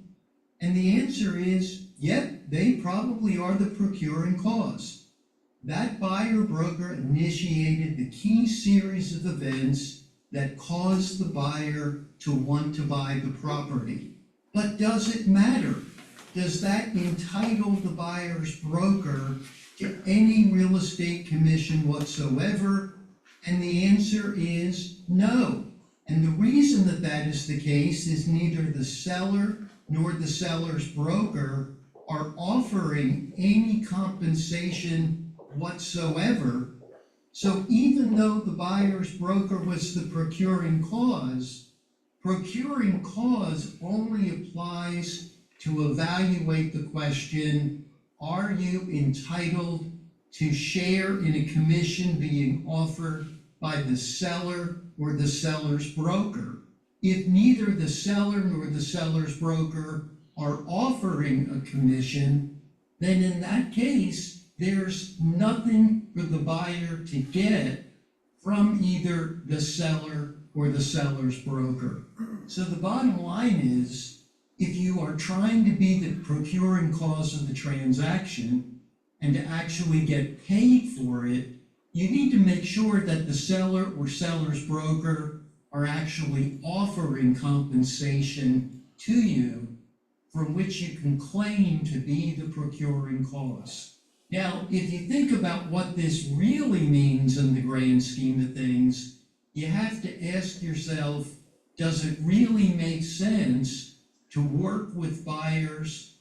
And the answer is, yep, they probably are the procuring cause. That buyer broker initiated the key series of events that caused the buyer to want to buy the property. But does it matter? Does that entitle the buyer's broker to any real estate commission whatsoever? And the answer is no. And the reason that that is the case is neither the seller nor the seller's broker are offering any compensation whatsoever. So even though the buyer's broker was the procuring cause only applies to evaluate the question, are you entitled to share in a commission being offered by the seller or the seller's broker? If neither the seller nor the seller's broker are offering a commission, then in that case, there's nothing for the buyer to get from either the seller or the seller's broker. So the bottom line is, if you are trying to be the procuring cause of the transaction and to actually get paid for it, you need to make sure that the seller or seller's broker are actually offering compensation to you from which you can claim to be the procuring cause. Now, if you think about what this really means in the grand scheme of things, you have to ask yourself, does it really make sense to work with buyers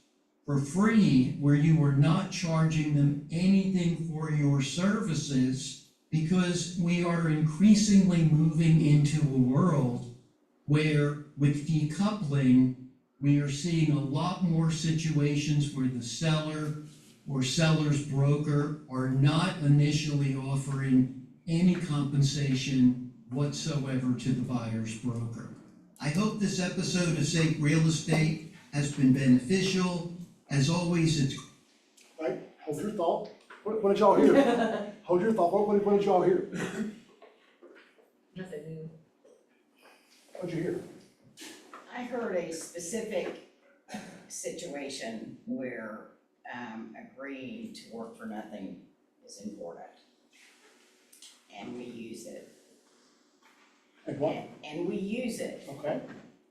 for free where you are not charging them anything for your services? Because we are increasingly moving into a world where with decoupling, we are seeing a lot more situations where the seller or seller's broker are not initially offering any compensation whatsoever to the buyer's broker. I hope this episode of Safe Real Estate has been beneficial. As always, it's... Right, hold your thought. What did y'all hear? Hold your thought. What did y'all hear? Nothing new. What'd you hear? I heard a specific situation where agreeing to work for nothing is important. And we use it. And what? And we use it. Okay.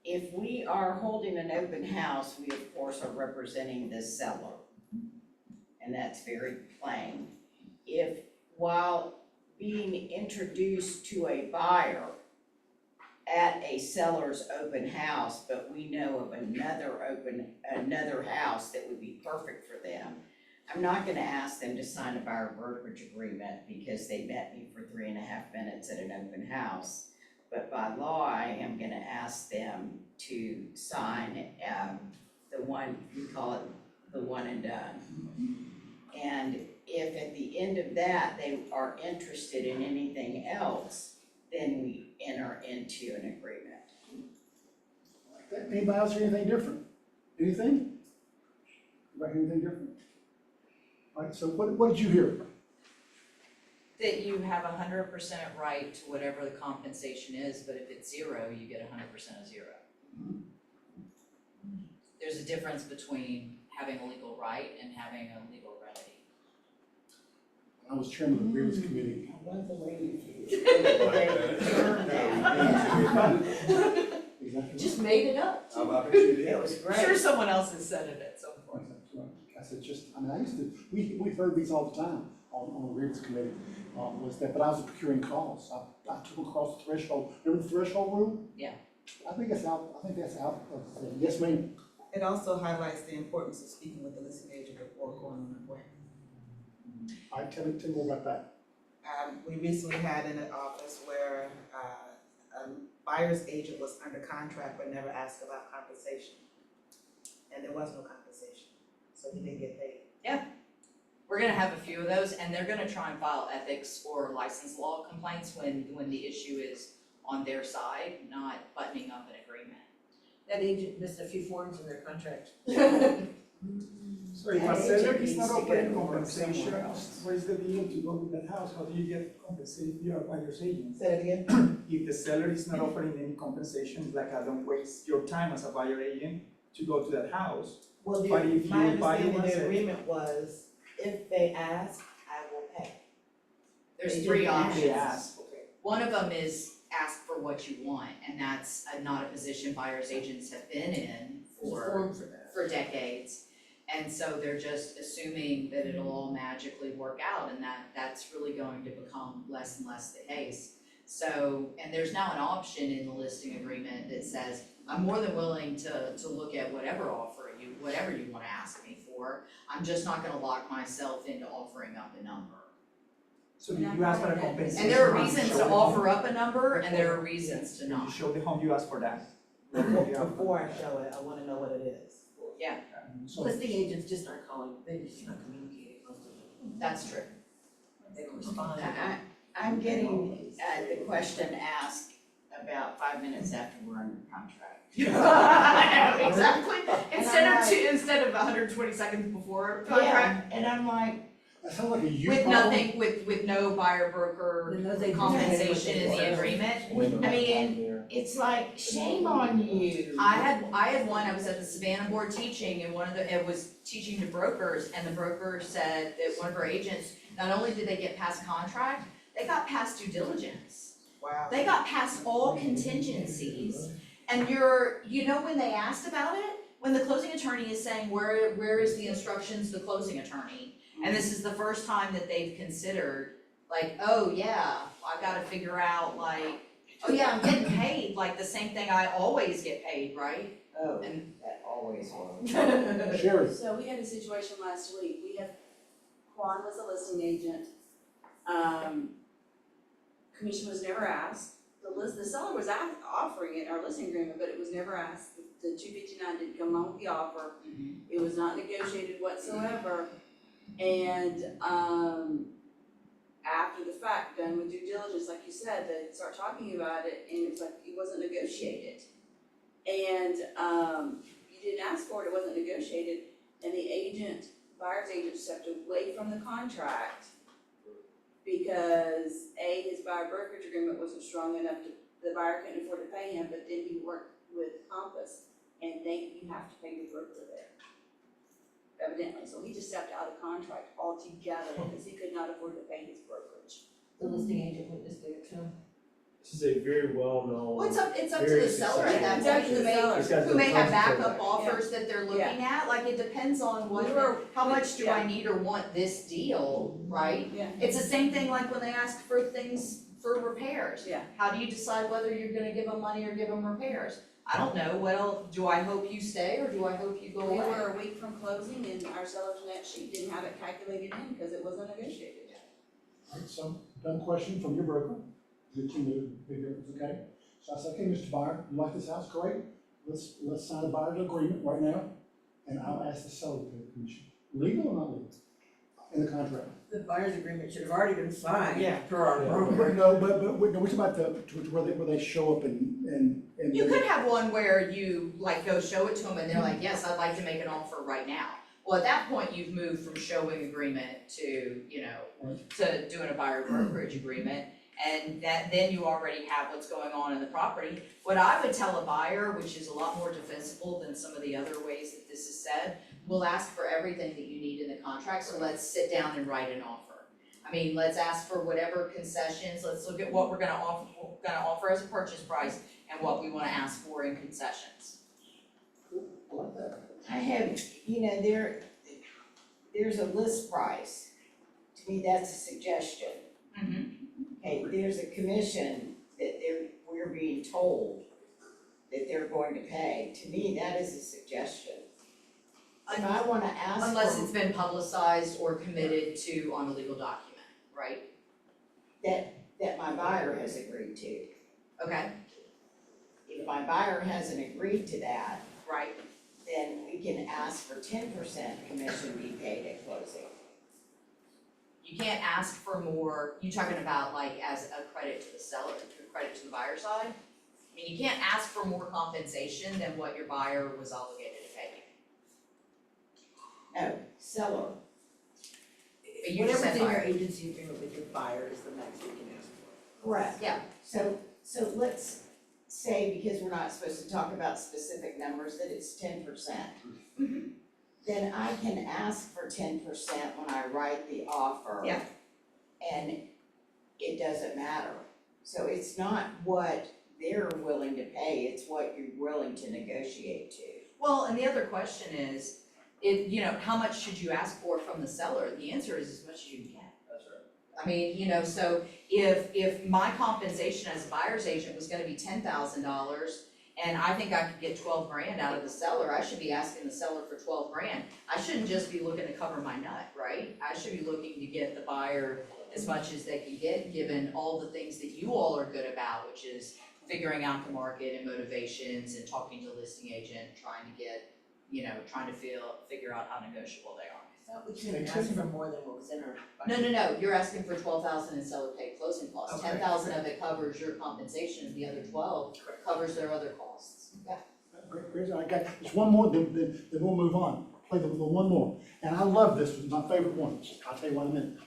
If we are holding an open house, we of course are representing the seller. And that's very plain. If while being introduced to a buyer at a seller's open house, but we know of another house that would be perfect for them, I'm not gonna ask them to sign a buyer brokerage agreement because they met me for 3.5 minutes at an open house. But by law, I am gonna ask them to sign the one, we call it the one and done. And if at the end of that, they are interested in anything else, then we enter into an agreement. Anybody else hear anything different? Anything? Anybody hear anything different? All right, so what did you hear? That you have 100% right to whatever the compensation is, but if it's zero, you get 100% of zero. There's a difference between having a legal right and having a legal remedy. I was chairman of the grievance committee. Exactly. Just made it up. I bet you did. It was I'm sure someone else has said it at some point. I said, I used to, we heard these all the time on the grievance committee, was that, but I was a procuring cause. I took across the threshold. Remember the threshold rule? Yeah. I think that's out yes, ma'am. It also highlights the importance of speaking with the listing agent before going on the appointment. All right, tell me more about that. We recently had in an office where a buyer's agent was under contract but never asked about compensation. And there was no compensation, so he didn't get paid. Yeah. We're gonna have a few of those, and they're gonna try and file ethics or license law complaints when the issue is on their side, not buttoning up an agreement. That agent missed a few forms in their contract. So if a seller is not offering compensation, what is the deal to go with that house? How do you get compensated if you are buyer's agent? Say that again? If the seller is not offering any compensation, like I don't waste your time as a buyer agent to go to that house. Well, But if my you buy understanding one of the set- agreement was, if they ask, I will pay. There's They three didn't ask. options. They ask, okay. One of them is ask for what you want, and that's not a position buyer's agents have been in for decades. And so they're just assuming that it'll all magically work out, and that's really going to become less and less the case. So, and there's now an option in the listing agreement that says, I'm more than willing to look at whatever you wanna ask me for. I'm just not gonna lock myself into offering up a number. So did you ask for a compensation? And there are when you reasons show to the home? offer up a number, and there are reasons to When you not. show the home, you ask for that. Before I show it, I wanna know what it is. So, Listing agents just aren't calling, they just not communicating most of them. That's true. They don't respond. I'm getting, the question asked about 5 minutes after we're under contract. Exactly. And Instead of 120 seconds before Yeah, and I'm like, that sounds like a you With problem. nothing, with no buyer broker Then those agents- compensation in the agreement. I mean, it's like, shame on you. I had one, I was at the Savannah board teaching, and it was teaching to brokers, and the broker said that one of her agents, not only did they get past contract, they got past due diligence. Wow. They got past all contingencies. And when they asked about it, when the closing attorney is saying, where is the instructions to the closing attorney? And this is the first time that they've considered, like, oh yeah, I gotta figure out like, oh yeah, I'm getting paid, like the same thing I always get paid, right? Oh, And that always was. Sherry, So we had a situation last week, Juan was a listing agent. Commission was never asked, the seller was offering it in our listing agreement, but it was never asked. The 259 didn't come along with the offer, it was not negotiated whatsoever. And, after the fact, done with due diligence, like you said, they start talking about it, and it's like, it wasn't negotiated. And, you didn't ask for it, it wasn't negotiated, and the buyer's agent stepped away from the contract because his buyer brokerage agreement wasn't strong enough the buyer couldn't afford to pay him, but then he worked with Compass, and you have to pay the broker there. Evidently, so he just stepped out of contract altogether because he could not afford to pay his brokerage. The listing agent witnessed it too. This is a very well-known. well, it's up to very the seller at that It's up point, to the seller. He's got who the may have funds to backup pay. offers that they're looking at, like it depends on how much do I need or want this deal, right? Yeah. It's the same thing like when they ask for things for repairs. Yeah. How do you decide whether you're gonna give them money or give them repairs? I don't know, well, do I hope you stay or do I hope you go We away? were a week from closing and our seller's net sheet didn't have it calculated in because it wasn't negotiated yet. alright, so, dumb question from your broker, the team leader, big difference, okay? So I said, okay, Mr. Buyer, you like this house, great, let's sign a buyer's agreement right now, and I'll ask the seller to pay the commission. Legal or not legal? In the contract? The buyer's agreement should have already been signed. Yeah. Per our Yeah. broker. No, but, no, we're talking about where they show up and. You could have one where you like go show it to them and they're like, yes, I'd like to make an offer right now. Well, at that point, you've moved from showing agreement to, to doing a buyer brokerage agreement. And then you already have what's going on in the property. What I would tell a buyer, which is a lot more defensible than some of the other ways that this is said, we'll ask for everything that you need in the contract, so let's sit down and write an offer. I mean, let's ask for whatever concessions, let's look at what we're gonna offer as a purchase price and what we wanna ask for in concessions. I have, there's a list price. To me, that's a suggestion. Okay, there's a commission that we're being told that they're going to pay. To me, that is a suggestion. If I wanna ask Unless for it's been publicized or committed to on a legal document, right? that my buyer has agreed to. Okay, If my buyer hasn't agreed to that, right. then we can ask for 10% commission be paid at closing. You can't ask for more, you talking about like as a credit to the seller, a credit to the buyer side? I mean, you can't ask for more compensation than what your buyer was obligated to pay you. No, seller. But you just Whatever's said in your buyer. agency agreement with your buyer is the max you can ask for. Correct. Yeah. So let's say, because we're not supposed to talk about specific numbers, that it's 10%. Then I can ask for 10% when I write the offer. Yeah. And it doesn't matter. So it's not what they're willing to pay, it's what you're willing to negotiate to. Well, and the other question is, how much should you ask for from the seller? The answer is as much as you can get. That's right. I mean, so if my compensation as a buyer's agent was gonna be $10,000 and I think I could get 12 grand out of the seller, I should be asking the seller for 12 grand. I shouldn't just be looking to cover my nut, right? I should be looking to get the buyer as much as they can get, given all the things that you all are good about, which is figuring out the market and motivations and talking to the listing agent, trying to get, trying to figure out how negotiable they are. We couldn't ask for more than what was in our. No, you're asking for 12,000 and seller paid closing costs. Okay. 10,000 of it covers your compensation, and the other 12 covers their other costs. Yeah. Great, I got, there's one more, then we'll move on. Play the one more. And I love this one, my favorite one. I'll tell you what in a minute.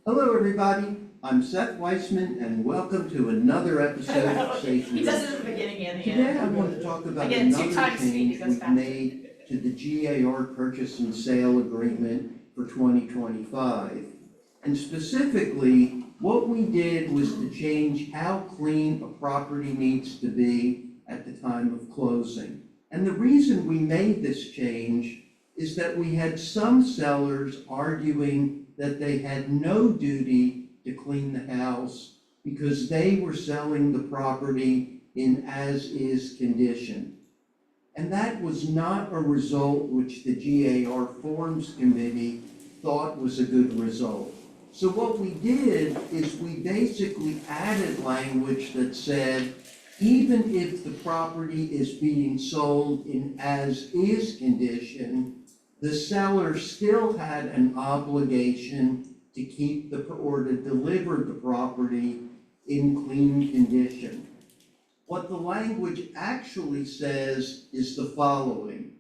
Hello, everybody. I'm Seth Weissman, and welcome to another episode of Safe He Real does it Estate. at the beginning and the end. Today, I want to talk about Again, 2 another times speed, change it goes we've faster. made to the GAR purchase and sale agreement for 2025. And specifically, what we did was to change how clean a property needs to be at the time of closing. And the reason we made this change is that we had some sellers arguing that they had no duty to clean the house because they were selling the property in as-is condition. And that was not a result which the GAR Forms Committee thought was a good result. So what we did is we basically added language that said, even if the property is being sold in as-is condition, the seller still had an obligation to keep or to deliver the property in clean condition. What the language actually says is the following: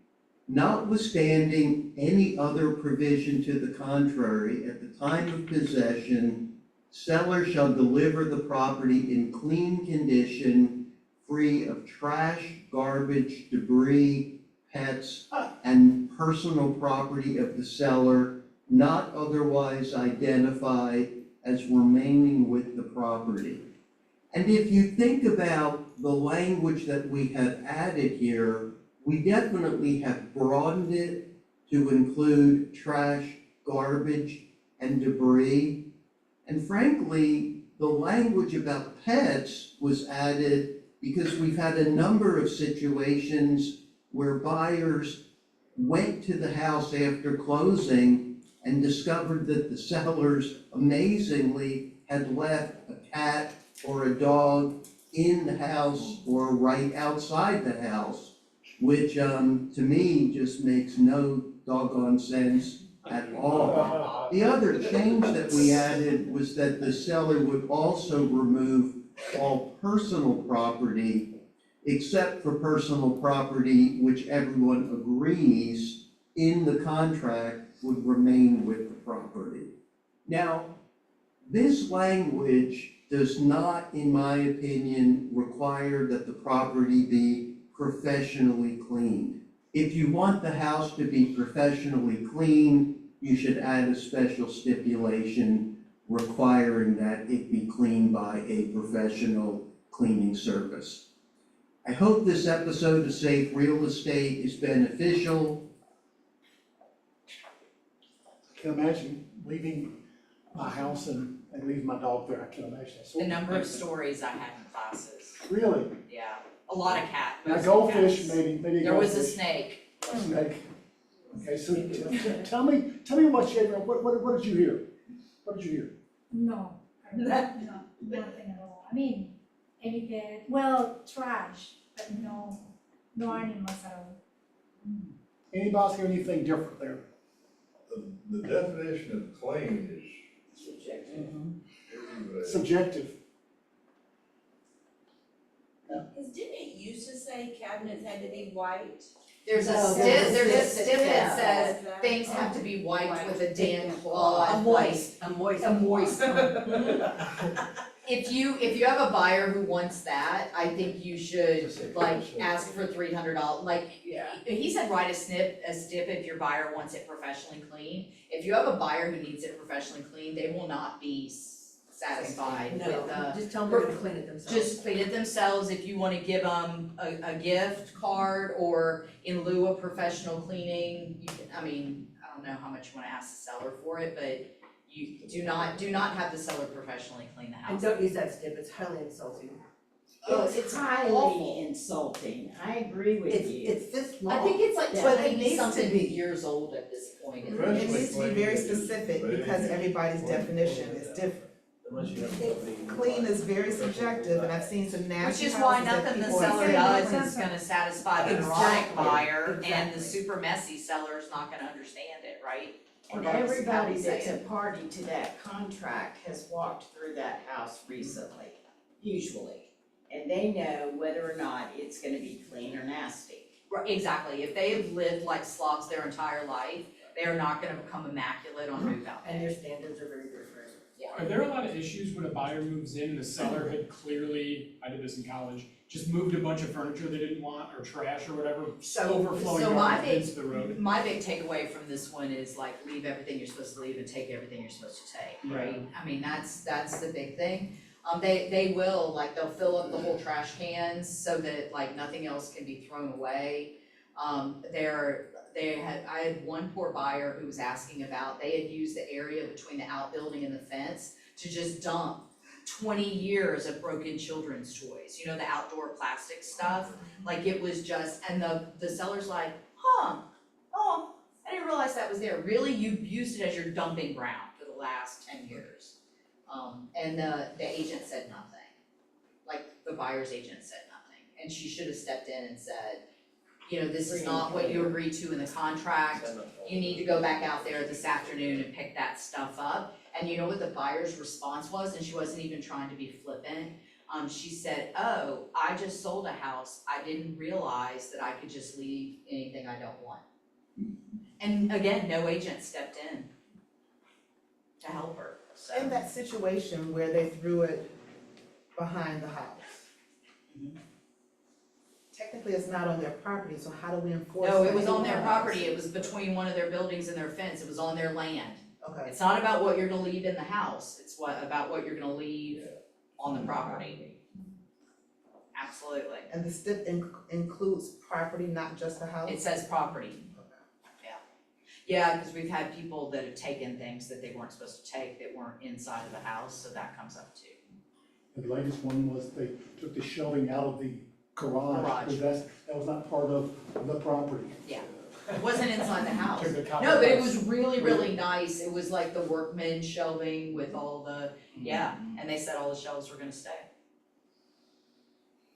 notwithstanding any other provision to the contrary, at the time of possession, seller shall deliver the property in clean condition, free of trash, garbage, debris, pets, and personal property of the seller not otherwise identified as remaining with the property. And if you think about the language that we have added here, we definitely have broadened it to include trash, garbage, and debris. And frankly, the language about pets was added because we've had a number of situations where buyers went to the house after closing and discovered that the sellers amazingly had left a cat or a dog in the house or right outside the house, which to me just makes no doggone sense at all. The other change that we added was that the seller would also remove all personal property except for personal property which everyone agrees in the contract would remain with the property. Now, this language does not, in my opinion, require that the property be professionally cleaned. If you want the house to be professionally cleaned, you should add a special stipulation requiring that it be cleaned by a professional cleaning service. I hope this episode of Safe Real Estate is beneficial. I can imagine leaving my house and leaving my dog there. I can imagine. The number of stories I had in classes, Really? yeah, a lot of cat, Now mostly goldfish, cats. maybe There was a goldfish. snake. A snake. Okay, so tell me what you, what did you hear? What did you hear? No, nothing at all. I mean, any bed, well, trash, but no animals at all. Anybody hear anything different there? The definition of clean is Subjective. Cause didn't it used to say cabinets had to be white? There's a No, stip, there's a there's a stip stip that that says things have to be wiped with a damp cloth. A moist. A moist. if you have a buyer who wants that, I think you should like ask for $300, like, he said write a stip if your buyer wants it professionally clean. If you have a buyer who needs it professionally clean, they will not be satisfied with No, just tell them they're gonna clean it themselves. just clean it themselves. If you wanna give them a gift card or in lieu of professional cleaning, you can, I don't know how much you wanna ask the seller for it, but you do not have the seller professionally clean the And house. don't use that stip, it's highly insulting. It's highly insulting, I agree with you. It's this long. I think it's like But it needs to 20-something be. years old at this point. It needs to be very specific because everybody's definition is different. Unless you have somebody. Clean is very subjective, and I've seen some Which nasty is houses why that nothing the people seller say, does is gonna satisfy the neurotic Exactly, buyer, and the exactly. super messy seller's not gonna understand it, right? And Regardless of how everybody we say that's a it. party to that contract has walked through that house recently, usually. And they know whether or not it's gonna be clean or nasty. Right, exactly, if they have lived like slobs their entire life, they are not gonna become immaculate on move out. And their standards are very different. Are there a lot of issues when a buyer moves in and the seller had clearly, I did this in college, just moved a bunch of furniture they didn't want or trash or whatever, overflowing So my garbage into the road? My big takeaway from this one is like, leave everything you're supposed to leave and take everything you're supposed to take, right? I mean, that's the big thing. They will, like, they'll fill up the whole trash cans so that like nothing else can be thrown away. I had one poor buyer who was asking about, they had used the area between the outbuilding and the fence to just dump 20 years of broken children's toys, the outdoor plastic stuff. Like it was just, and the seller's like, oh, I didn't realize that was there. Really, you've used it as your dumping ground for the last 10 years. And the agent said nothing. Like the buyer's agent said nothing. And she should have stepped in and said, this is not what you agreed to in the contract. You need to go back out there this afternoon and pick that stuff up. And you know what the buyer's response was? And she wasn't even trying to be flippant. She said, oh, I just sold a house. I didn't realize that I could just leave anything I don't want. And again, no agent stepped in to help her, so. In that situation where they threw it behind the house. Technically, it's not on their property, so how do we enforce that? No, it was on their property. It was between one of their buildings and their fence. It was on their land. Okay. It's not about what you're gonna leave in the house, it's about what you're gonna leave on the property. Absolutely. And the stip includes property, not just the house? It says property. Yeah, because we've had people that have taken things that they weren't supposed to take that weren't inside of the house, so that comes up too. The latest one was they took the shelving out of the garage, because that was not part of the property. Yeah, it wasn't inside the house. Took the copper No, but it box. was really, really nice. It was like the workman shelving with all the, and they said all the shelves were gonna stay.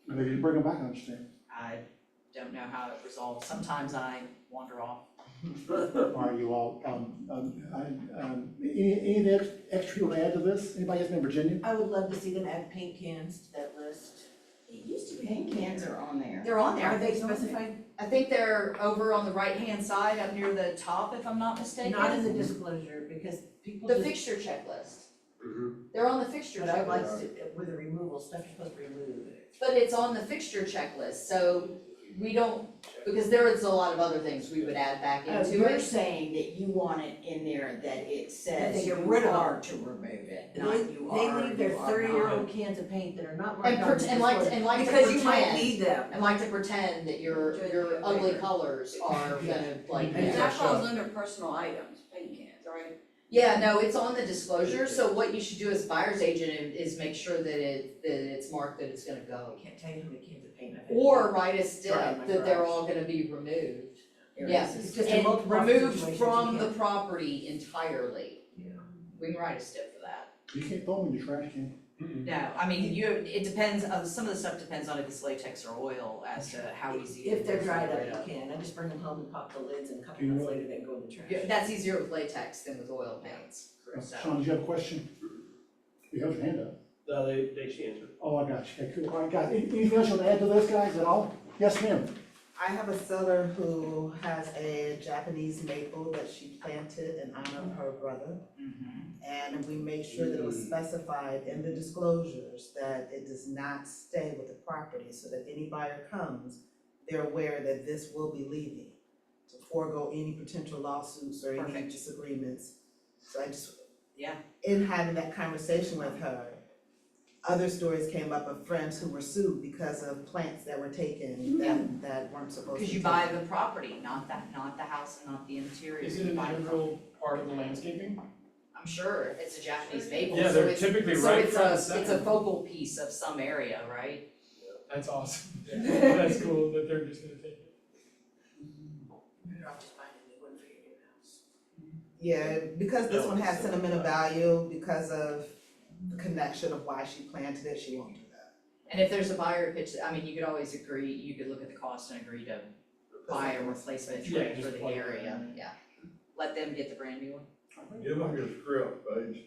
And they didn't bring them back, I understand. I don't know how it resolved. Sometimes I wander off. All right, you all, any extra you want to add to this? Anybody else in Virginia? I would love to see them add paint cans to that list. It used to be, paint cans are on there. They're on there. Are they specified? I think they're over on the right-hand side up near the top, if I'm not mistaken. Not in the disclosure, because people The just, fixture checklist. They're on the fixture but I'd like checklist. to, with the removal, stuff you're supposed to remove. But it's on the fixture checklist, so we don't, because there is a lot of other things we would add back into You're it. saying that you want it in there that it That says they you get rid of are to remove it, not you They are, leave their you are 30-year-old not. cans of paint that are not And marked on the disclosure, like to because you might pretend- need them. And like to pretend that your ugly colors are gonna like. And that falls under personal items, paint cans, right? Yeah, no, it's on the disclosure, so what you should do as buyer's agent is make sure that it's marked that it's gonna go. I can't tell you how many cans of paint I've had. Or write a stip Dry in my that they're garage. all gonna be removed. There Yes, is It's just a and multiple removed situations, from you the can't- property entirely. Yeah. We can write a stip for that. You can't throw them in your trash can. No, I mean, it depends, some of the stuff depends on if it's latex or oil as to how easy it is. If they're to dried get rid up, of. you can, I just bring them home and pop the lids, and a couple months later, they can go in the trash. Yeah, that's easier with latex than with oil paints, so. Sean, did you have a question? You have your hand up. No, they answered. Oh, I got you. Okay, cool. All right, guys, anything else you want to add to this, guys, at all? Yes, ma'am. I have a seller who has a Japanese maple that she planted in honor of her brother. And we made sure that it was specified in the disclosures that it does not stay with the property, so that any buyer comes, they're aware that this will be leaving, to forego any potential lawsuits or any Perfect. disagreements. So I just, Yeah. in having that conversation with her, other stories came up of friends who were sued because of plants that were taken that weren't supposed to be Because you taken. buy the property, not the house and not the interior. Is You it an buy the integral part of the landscaping? I'm sure, it's a Japanese maple, Yeah, so they're it's, typically so right it's front and it's a center. focal piece of some area, right? That's awesome. That's cool that they're just gonna take it. Better off just buying a new one for your new house. Yeah, because this one has sentimental value, because of the connection of why she planted it, she won't do that. And if there's a buyer pitch, I mean, you could always agree, you could look at the cost and agree to buy a replacement Yeah, tree just for the plug it area, in. yeah. Let them get the brand new one. Give them your script, Paige.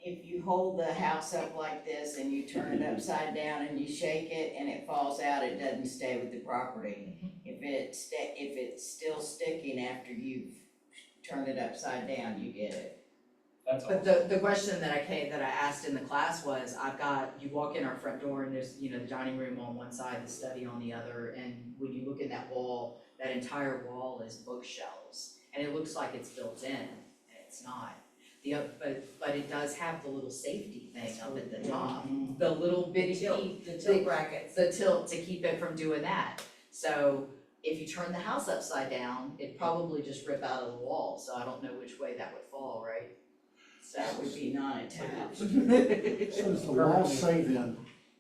If you hold the house up like this and you turn it upside down and you shake it and it falls out, it doesn't stay with the property. If it's still sticking after you've turned it upside down, you get it. That's But awesome. the question that I asked in the class was, you walk in our front door and there's, the dining room on one side, the study on the other, and when you look in that wall, that entire wall is bookshelves. And it looks like it's built in, and it's not. But it does have the little safety thing up at the top, the little bitty The tilt brackets. the tilt to keep it from doing that. So if you turn the house upside down, it'd probably just rip out of the wall, so I don't know which way that would fall, right? So That would be non-attached. So does the law say then,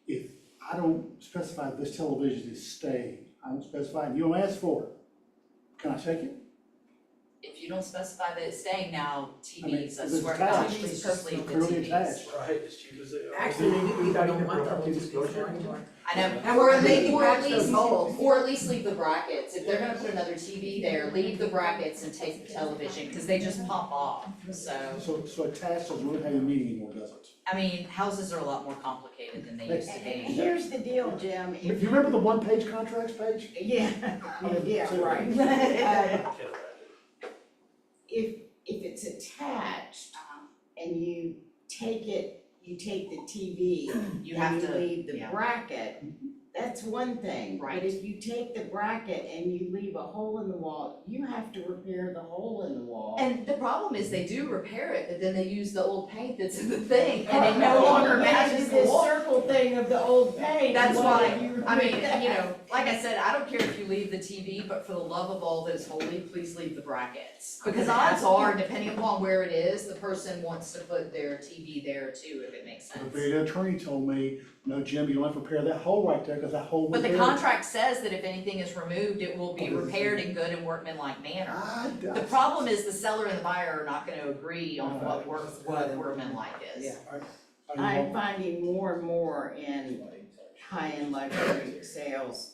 if I don't specify this television is staying, I don't specify, and you don't ask for it, can I check it? If you don't specify that it's staying now, I mean, TVs, I if it's swear, attached, TVs, it's just leave the clearly TVs. attached. Right, as cheap as they are. Actually, maybe people don't want the whole Disclosure. anymore. I know, And or we're at making least, patch those holes. or at least leave the brackets, if they're gonna put another TV there, leave the brackets and take the television, cause they just pop off, so. So attached doesn't really have any meaning anymore, does it? I mean, houses are a lot more complicated than they used to And be. here's the deal, Jim, If you remember the one-page contracts page? yeah, right. If it's attached and you take the TV You and have you to, leave the yeah. bracket, that's one thing. Right. But if you take the bracket and you leave a hole in the wall, you have to repair the hole in the wall. And the problem is they do repair it, but then they use the old paint that's in the thing, and it no longer matches the This wall. circle thing of the old paint. That's why why, you I mean, repair that. like I said, I don't care if you leave the TV, but for the love of all that is holy, please leave the brackets. Because odds are, depending upon where it is, the person wants to put their TV there too, if it makes The sense. very attorney told me, no, Jim, you don't have to repair that hole right there, because that hole was But there. the contract says that if anything is removed, it will be repaired in good and workmanlike manner. The problem is the seller and the buyer are not gonna agree on what workmanlike is. Yeah. I'm finding more and more in high-end luxury sales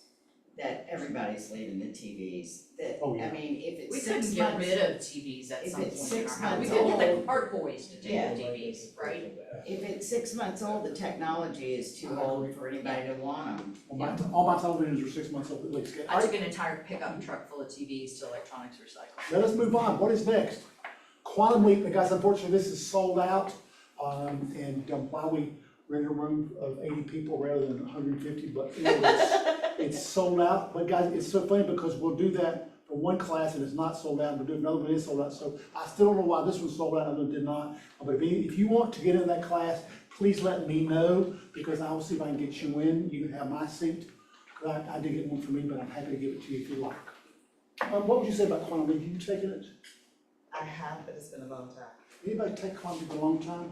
that everybody's leaving the TVs. That, Oh, yeah. I mean, if it's We 6 couldn't months. get rid of TVs at if some point it's in our 6 house. We months could get old- the cart boys to take Yeah. the TVs, right? If it's 6 months old, the technology is too old for anybody to want them. All my televisions are 6 months old at least. I took an entire pickup truck full of TVs to electronics recycle. Let us move on. What is next? Quantum Leap, guys, unfortunately, this is sold out. While we rent a room of 80 people rather than 150, but it's sold out. But guys, it's so funny because we'll do that for one class and it's not sold out, we'll do another one is sold out. So I still don't know why this one's sold out, another one did not. But if you want to get in that class, please let me know, because I will see if I can get you in. You can have my seat. I did get one for me, but I'm happy to give it to you if you like. What would you say about Quantum Leap? Have you taken it? I have, but it's been a long time. Anybody take Quantum Leap a long time?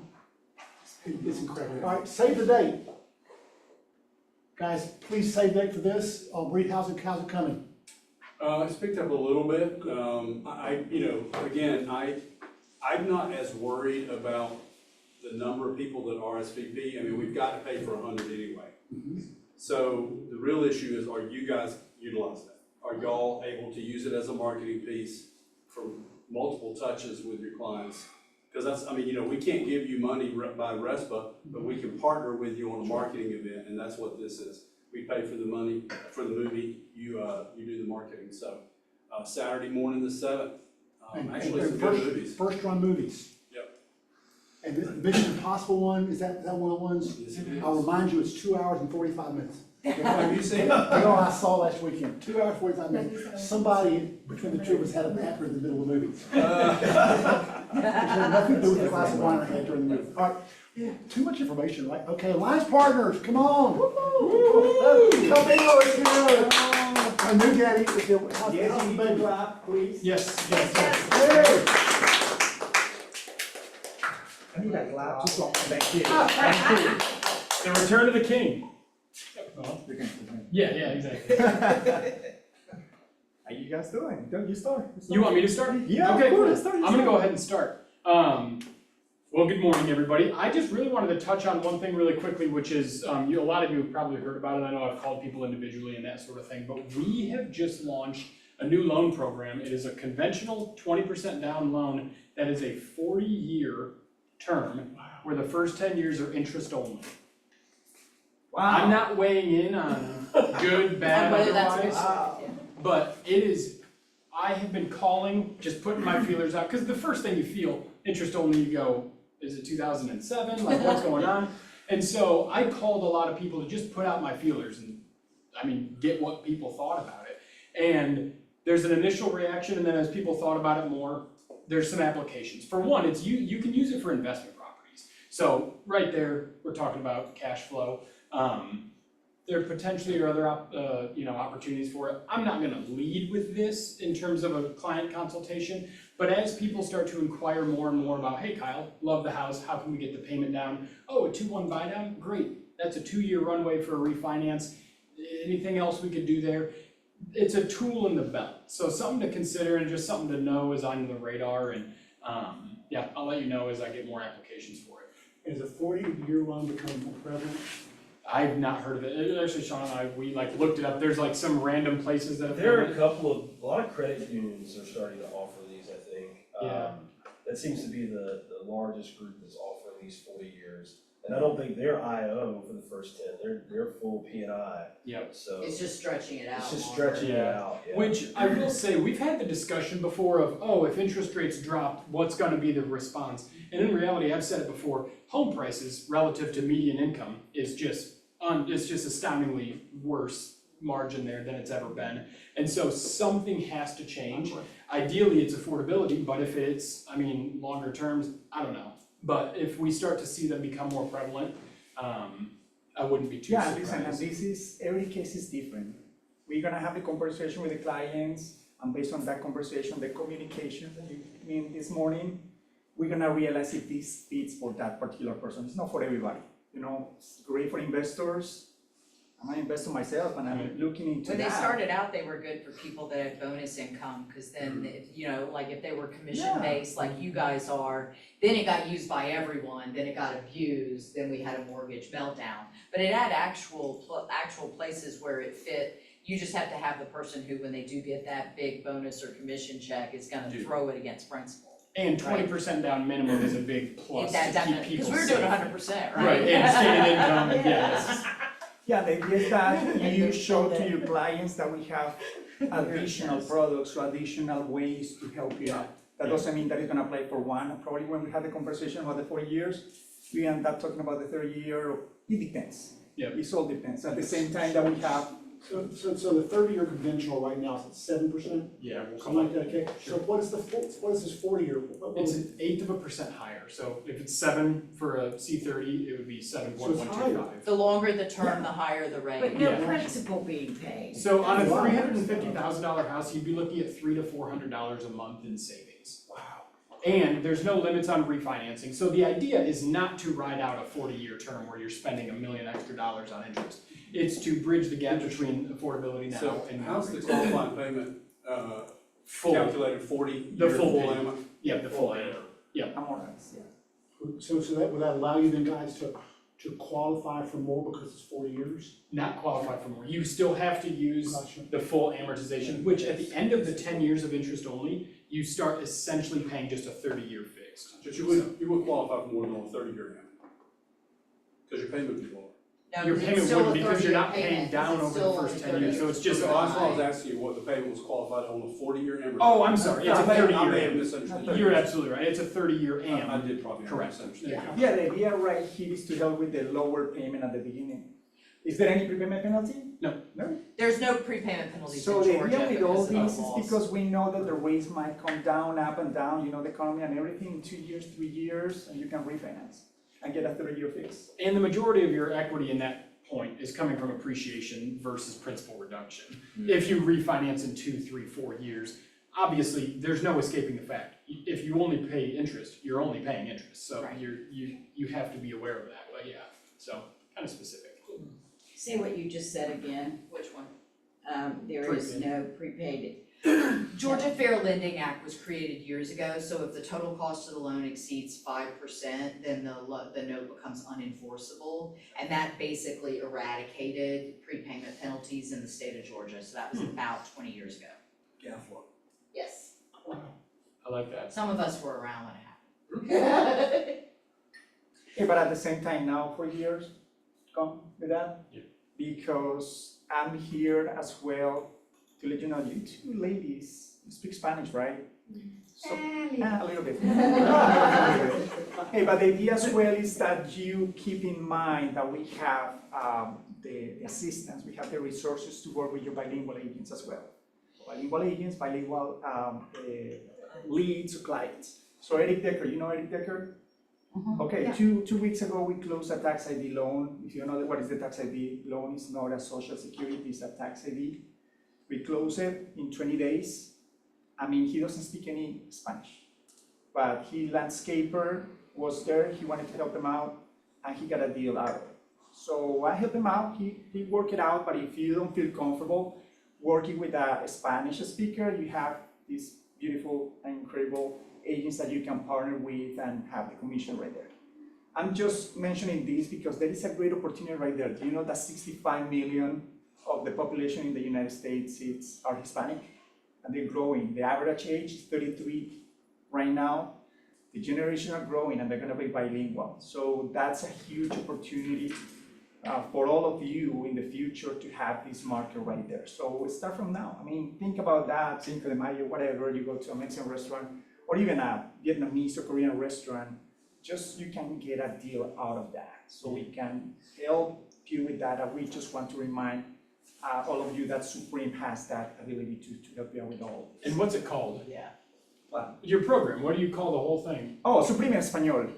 It's incredible. All right, save the date. Guys, please save the date for this. Reed, how's it coming? It's picked up a little bit. I'm not as worried about the number of people that RSVP. I mean, we've got to pay for 100 anyway. So the real issue is, are you guys utilizing it? Are y'all able to use it as a marketing piece for multiple touches with your clients? Because we can't give you money by RESPA, but we can partner with you on a marketing event, and that's what this is. we pay for the money, for the movie, you do the marketing, so, Saturday morning the 7th, actually some good movies. First run movies. Yep. And the Mission Impossible one, is that one of the ones? Yes, it is. I'll remind you, it's 2 hours and 45 minutes. Have you seen it? No, I saw last weekend, 2 hours, 45 minutes. Somebody between the two of us had a nap in the middle of the movie. Which had nothing to do with the glass of wine I had during the movie. All right, too much information, right? Okay, Alliance Partners, come on. Come in, let's hear it. Our new daddy, how's the baby? Please. Yes, Hey. I need a clap, just so, thank you. the return of the king. Yeah, exactly. How you guys doing? Don't you start? You want me to start? Yeah, Okay, of course, cool. start, I'm gonna go ahead and start. Well, good morning, everybody. I just really wanted to touch on one thing really quickly, which is, a lot of you have probably heard about it. I know I've called people individually and that sort of thing, but we have just launched a new loan program. It is a conventional 20% down loan that is a 40-year term, where the first 10 years are interest only. I'm not weighing in on good, bad, Whether that's otherwise, but it is, I have been calling, just putting my feelers out, because the first thing you feel, interest only, you go, is it 2007, like what's going on? And so I called a lot of people to just put out my feelers and, get what people thought about it. And there's an initial reaction, and then as people thought about it more, there's some applications. For one, it's you can use it for investment properties. So right there, we're talking about cash flow. There potentially are other opportunities for it. I'm not gonna lead with this in terms of a client consultation, but as people start to inquire more and more about, hey Kyle, love the house, how can we get the payment down? Oh, a 2-1 buy down, great. That's a 2-year runway for a refinance. Anything else we could do there? It's a tool in the belt. So something to consider and just something to know is on the radar, and I'll let you know as I get more applications for it. Is a 40-year loan becoming more prevalent? I've not heard of it. Actually, Sean and I, we looked it up. There's some random places that have There are done a lot of credit unions are starting to offer these, I think. Yeah. That seems to be the largest group that's offering these 40 years. And I don't think they're IO for the first 10, they're full P&I. Yep. So. It's just stretching it out. It's just longer. stretching it out, yeah. Which I will say, we've had the discussion before of, if interest rates drop, what's gonna be the response? And in reality, I've said it before, home prices relative to median income is just, it's just astoundingly worse margin there than it's ever been. And so something has to change. Ideally, it's affordability, but if it's, longer terms, I don't know. But if we start to see them become more prevalent, I wouldn't be too surprised. Listen, and every case is different. We're gonna have a conversation with the clients, and based on that conversation, the communication that you mean this morning, we're gonna realize if this fits for that particular person. It's not for everybody. It's great for investors. I'm an investor myself, and I'm looking into that. When they started out, they were good for people that had bonus income, because then, if they were commission-based like you guys are, then it got used by everyone, then it got abused, then we had a mortgage meltdown. But it had actual places where it fit. You just have to have the person who, when they do get that big bonus or commission check, is gonna throw it against principal. And 20% down minimum is a big plus That to keep definitely, people because safe. we're doing 100%, right? Right, and stated income, and yes. Yeah, the idea is that you show to your clients that we have additional products or additional ways to help you out. That doesn't mean that it's gonna apply for one. Probably when we have the conversation about the 40 years, we end up talking about the 30 year, it depends. Yeah. It all depends. At the same time that we have. So the 30-year conventional right now is at 7%? Yeah. Something like that, okay? So what is this 40-year? It's an 1/8% higher, so if it's 7 for a C30, it would be 7.125. The longer the term, the higher the rate. But no principal being paid. So on a $350,000 house, you'd be looking at $300 to $400 a month in savings. Wow. And there's no limits on refinancing, so the idea is not to ride out a 40-year term where you're spending $1 million extra on interest. It's to bridge the gap between affordability now So and. how's the qualifying payment, Full. calculated 40? The full full payment. amount? Yeah, the full amount. I'm all right, yeah. So that, would that allow you then guys to qualify for more because it's 40 years? Not qualify for more. You still have to use Gotcha. the full amortization, which at the end of the 10 years of interest only, you start essentially paying just a 30-year fixed. But you would qualify for more than a 30-year amount. Because your payment would be lower. No, your 'cause it's payment still wouldn't a because you're 30-year not paying payment, 'cause down it's over the still first only 10 years, so it's just. So that's why I was asking you what the payment was qualified on a 40-year amortization. Oh, I'm sorry, it's a I may have 30-year. misunderstood. You're absolutely right, it's a 30-year I AM. did probably have Correct. misunderstood. Yeah, the idea right here is to help with the lower payment at the beginning. Is there any prepayment penalty? No. No? There's no prepayment penalties in So the Georgia idea with all because of this the is laws. because we know that the rates might come down, up and down, you know, the economy and everything, in 2 years, 3 years, and you can refinance and get a 30-year fix. And the majority of your equity in that point is coming from appreciation versus principal reduction. If you refinance in 2, 3, 4 years, obviously, there's no escaping the fact. If you only pay interest, you're only paying interest, so Right. you have to be aware of that, but yeah, so kind of specific. Say what you just said again. Which one? There is no prepaid. Georgia Fair Lending Act was created years ago, so if the total cost of the loan exceeds 5%, then the note becomes unenforceable. And that basically eradicated prepayment penalties in the state of Georgia, so that was about 20 years ago. Yes, I like that. some of us were around when it happened. Hey, but at the same time now, 4 years, come with that? Yeah. Because I'm here as well to let you know, you two ladies speak Spanish, right? So, a little bit. Hey, but the idea as well is that you keep in mind that we have the assistance, we have the resources to work with your bilingual agents as well. Bilingual agents, bilingual leads, clients. So Eric Decker, you know Eric Decker? Okay, Yeah. 2 weeks ago, we closed a tax ID loan. If you don't know what is the tax ID loan, it's not a social security, it's a tax ID. We closed it in 20 days. I mean, he doesn't speak any Spanish, but he landscaper was there, he wanted to help him out, and he got a deal out of it. So I helped him out, he worked it out, but if you don't feel comfortable working with a Spanish speaker, you have these beautiful and incredible agents that you can partner with and have the commission right there. I'm just mentioning this because there is a great opportunity right there. Do you know that 65 million of the population in the United States are Hispanic? And they're growing. The average age is 33 right now. The generation are growing and they're gonna be bilingual. So that's a huge opportunity for all of you in the future to have this market right there. So start from now. I mean, think about that, Cinco de Mayo, whatever, you go to a Mexican restaurant, or even a Vietnamese or Korean restaurant, just you can get a deal out of that. So we can help you with that. And we just want to remind all of you that Supreme has that ability to help you out with all. And what's it called? Yeah. What? Your program, what do you call the whole thing? Oh, Supreme en Español.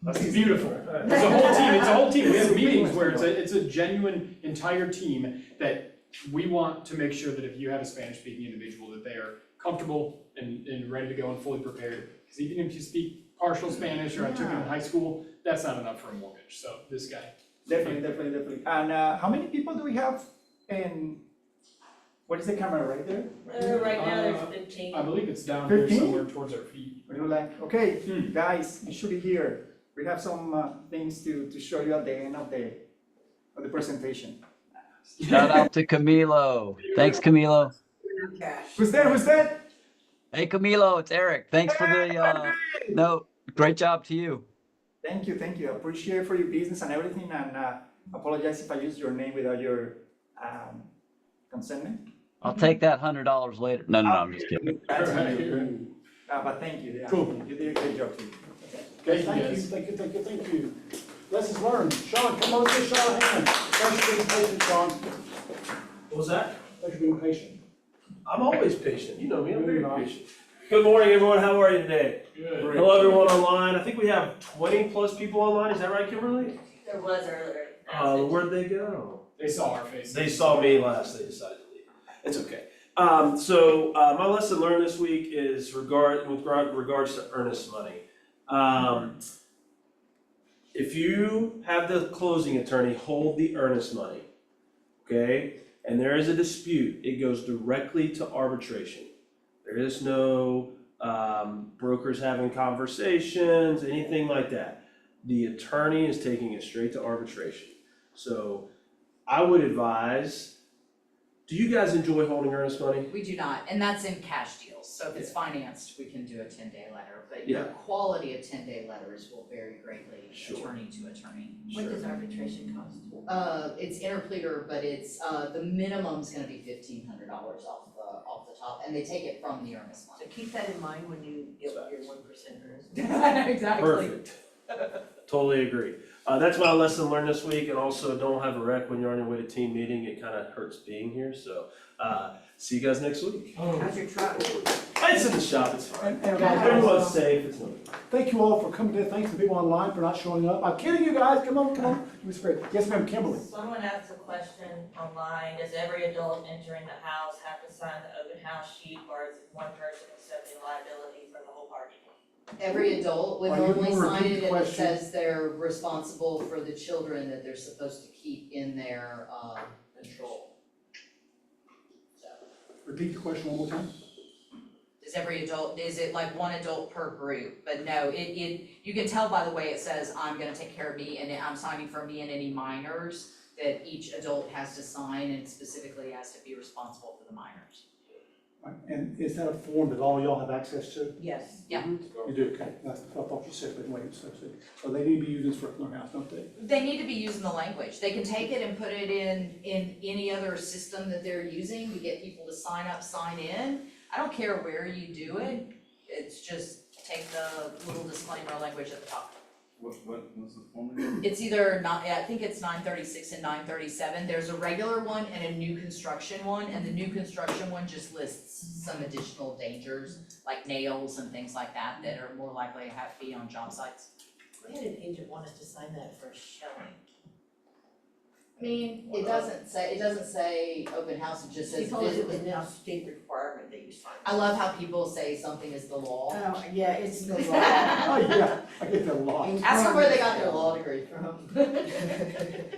That's beautiful. It's a whole team, we have meetings where it's a genuine entire team that we want to make sure that if you have a Spanish-speaking individual, that they are comfortable and ready to go and fully prepared. Because even if you speak partial Spanish, or I took it in high school, that's not enough for a mortgage, so this guy. Definitely. And how many people do we have in, what is the camera, right there? Right now, there's 15. I believe it's down here 15? somewhere towards our feet. We're like, okay, guys, you should be here. We have some things to show you at the end of the presentation. Shout out to Camilo. Thanks, Camilo. Who's that? Hey, Camilo, it's Eric. Thanks for the note. Great job to you. Thank you. Appreciate for your business and everything, and apologize if I used your name without your consent. I'll take that $100 later. No, I'm just kidding. But thank you. Yeah. Cool. You did a great job too. Okay, Thank you. Lessons learned. Sean, come on, give Sean a hand. Thanks for being patient, Sean. What was that? Thanks for being patient. I'm always patient. You know me, I'm very patient. Good morning, everyone. How are you today? Good. Hello, everyone online. I think we have 20 plus people online. Is that right, Kimberly? There was earlier. Where'd they go? They saw our faces. They saw me last. They decided to leave. It's okay. So my lesson learned this week is with regards to earnest money. If you have the closing attorney hold the earnest money, okay, and there is a dispute, it goes directly to arbitration. There is no brokers having conversations, anything like that. The attorney is taking it straight to arbitration. So I would advise Do you guys enjoy holding earnest money? We do not, and that's in cash deals, so if it's financed, we can do a 10-day letter, but your Yeah. quality of 10-day letters will vary greatly Sure. attorney to attorney. What does arbitration cost? It's interpleader, but it's, the minimum's gonna be $1,500 off the top, and they take it from the earnest So money. keep that in mind when you get your 1% earnest. Exactly. Perfect. Totally agree. That's my lesson learned this week, and also don't have a wreck when you're on your way to team meeting. It kind of hurts being here, so, see you guys next week. How's your truck? It's in the shop, it's fine. And guys, Everyone's safe, it's no. thank you all for coming today. Thanks to people online for not showing up. I'm kidding you guys. Come on. It was great. Yes, ma'am, Kimberly. Someone asked a question online, does every adult entering the house have to sign the open house sheet, or is it one person accepting liability for the whole party? Every adult would Are you normally gonna sign repeat it, the and it question? says they're responsible for the children that they're supposed to keep in their, control. So, Repeat the question one more time. is every adult, is it like one adult per group? But no, you can tell by the way it says, I'm gonna take care of me, and I'm signing for me and any minors, that each adult has to sign and specifically has to be responsible for the minors. Right, and is that a form that all y'all have access to? Yes. Yeah. You do, okay. That's what I thought you said, but anyway, so they need to be using this for their house, don't they? They need to be using the language. They can take it and put it in any other system that they're using to get people to sign up, sign in. I don't care where you do it, it's just take the little disclaimer language at the top. What's the formula? It's either not, I think it's 936 and 937, there's a regular one and a new construction one, and the new construction one just lists some additional dangers, like nails and things like that, that are more likely to have to be on job sites. We had an agent want us to sign that for Shelley. I mean, it doesn't say open house, it just says She told us it was visit. now state requirement that you sign. I love how people say something is the law. Oh, yeah, it's the law. Oh, yeah, I get that a lot. Ask them where they got their law degree from.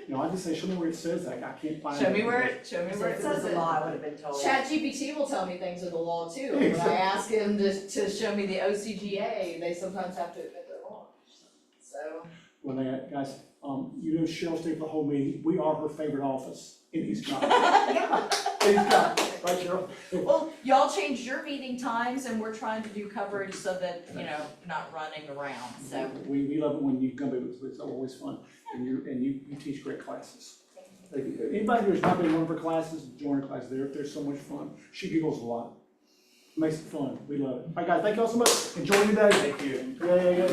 No, I just say, show me where it says that. I can't find it. Show me where it If it was says the it. law, I would have been told. ChatGPT will tell me things are the law too. When I ask him to show me the OCGA, they sometimes have to admit they're wrong. So, When they, guys, you know Cheryl stayed for the whole meeting. We are her favorite office in East Cobb. East Cobb, right, Cheryl? well, y'all changed your meeting times and we're trying to do coverage so that, not running around, so. We love it when you come in. It's always fun. And you teach great classes. Anybody who's not been in one of her classes, join her class. They're so much fun. She giggles a lot. Makes it fun. We love it. All right, guys, thank you all so much. Enjoy your day. Thank you. Yeah.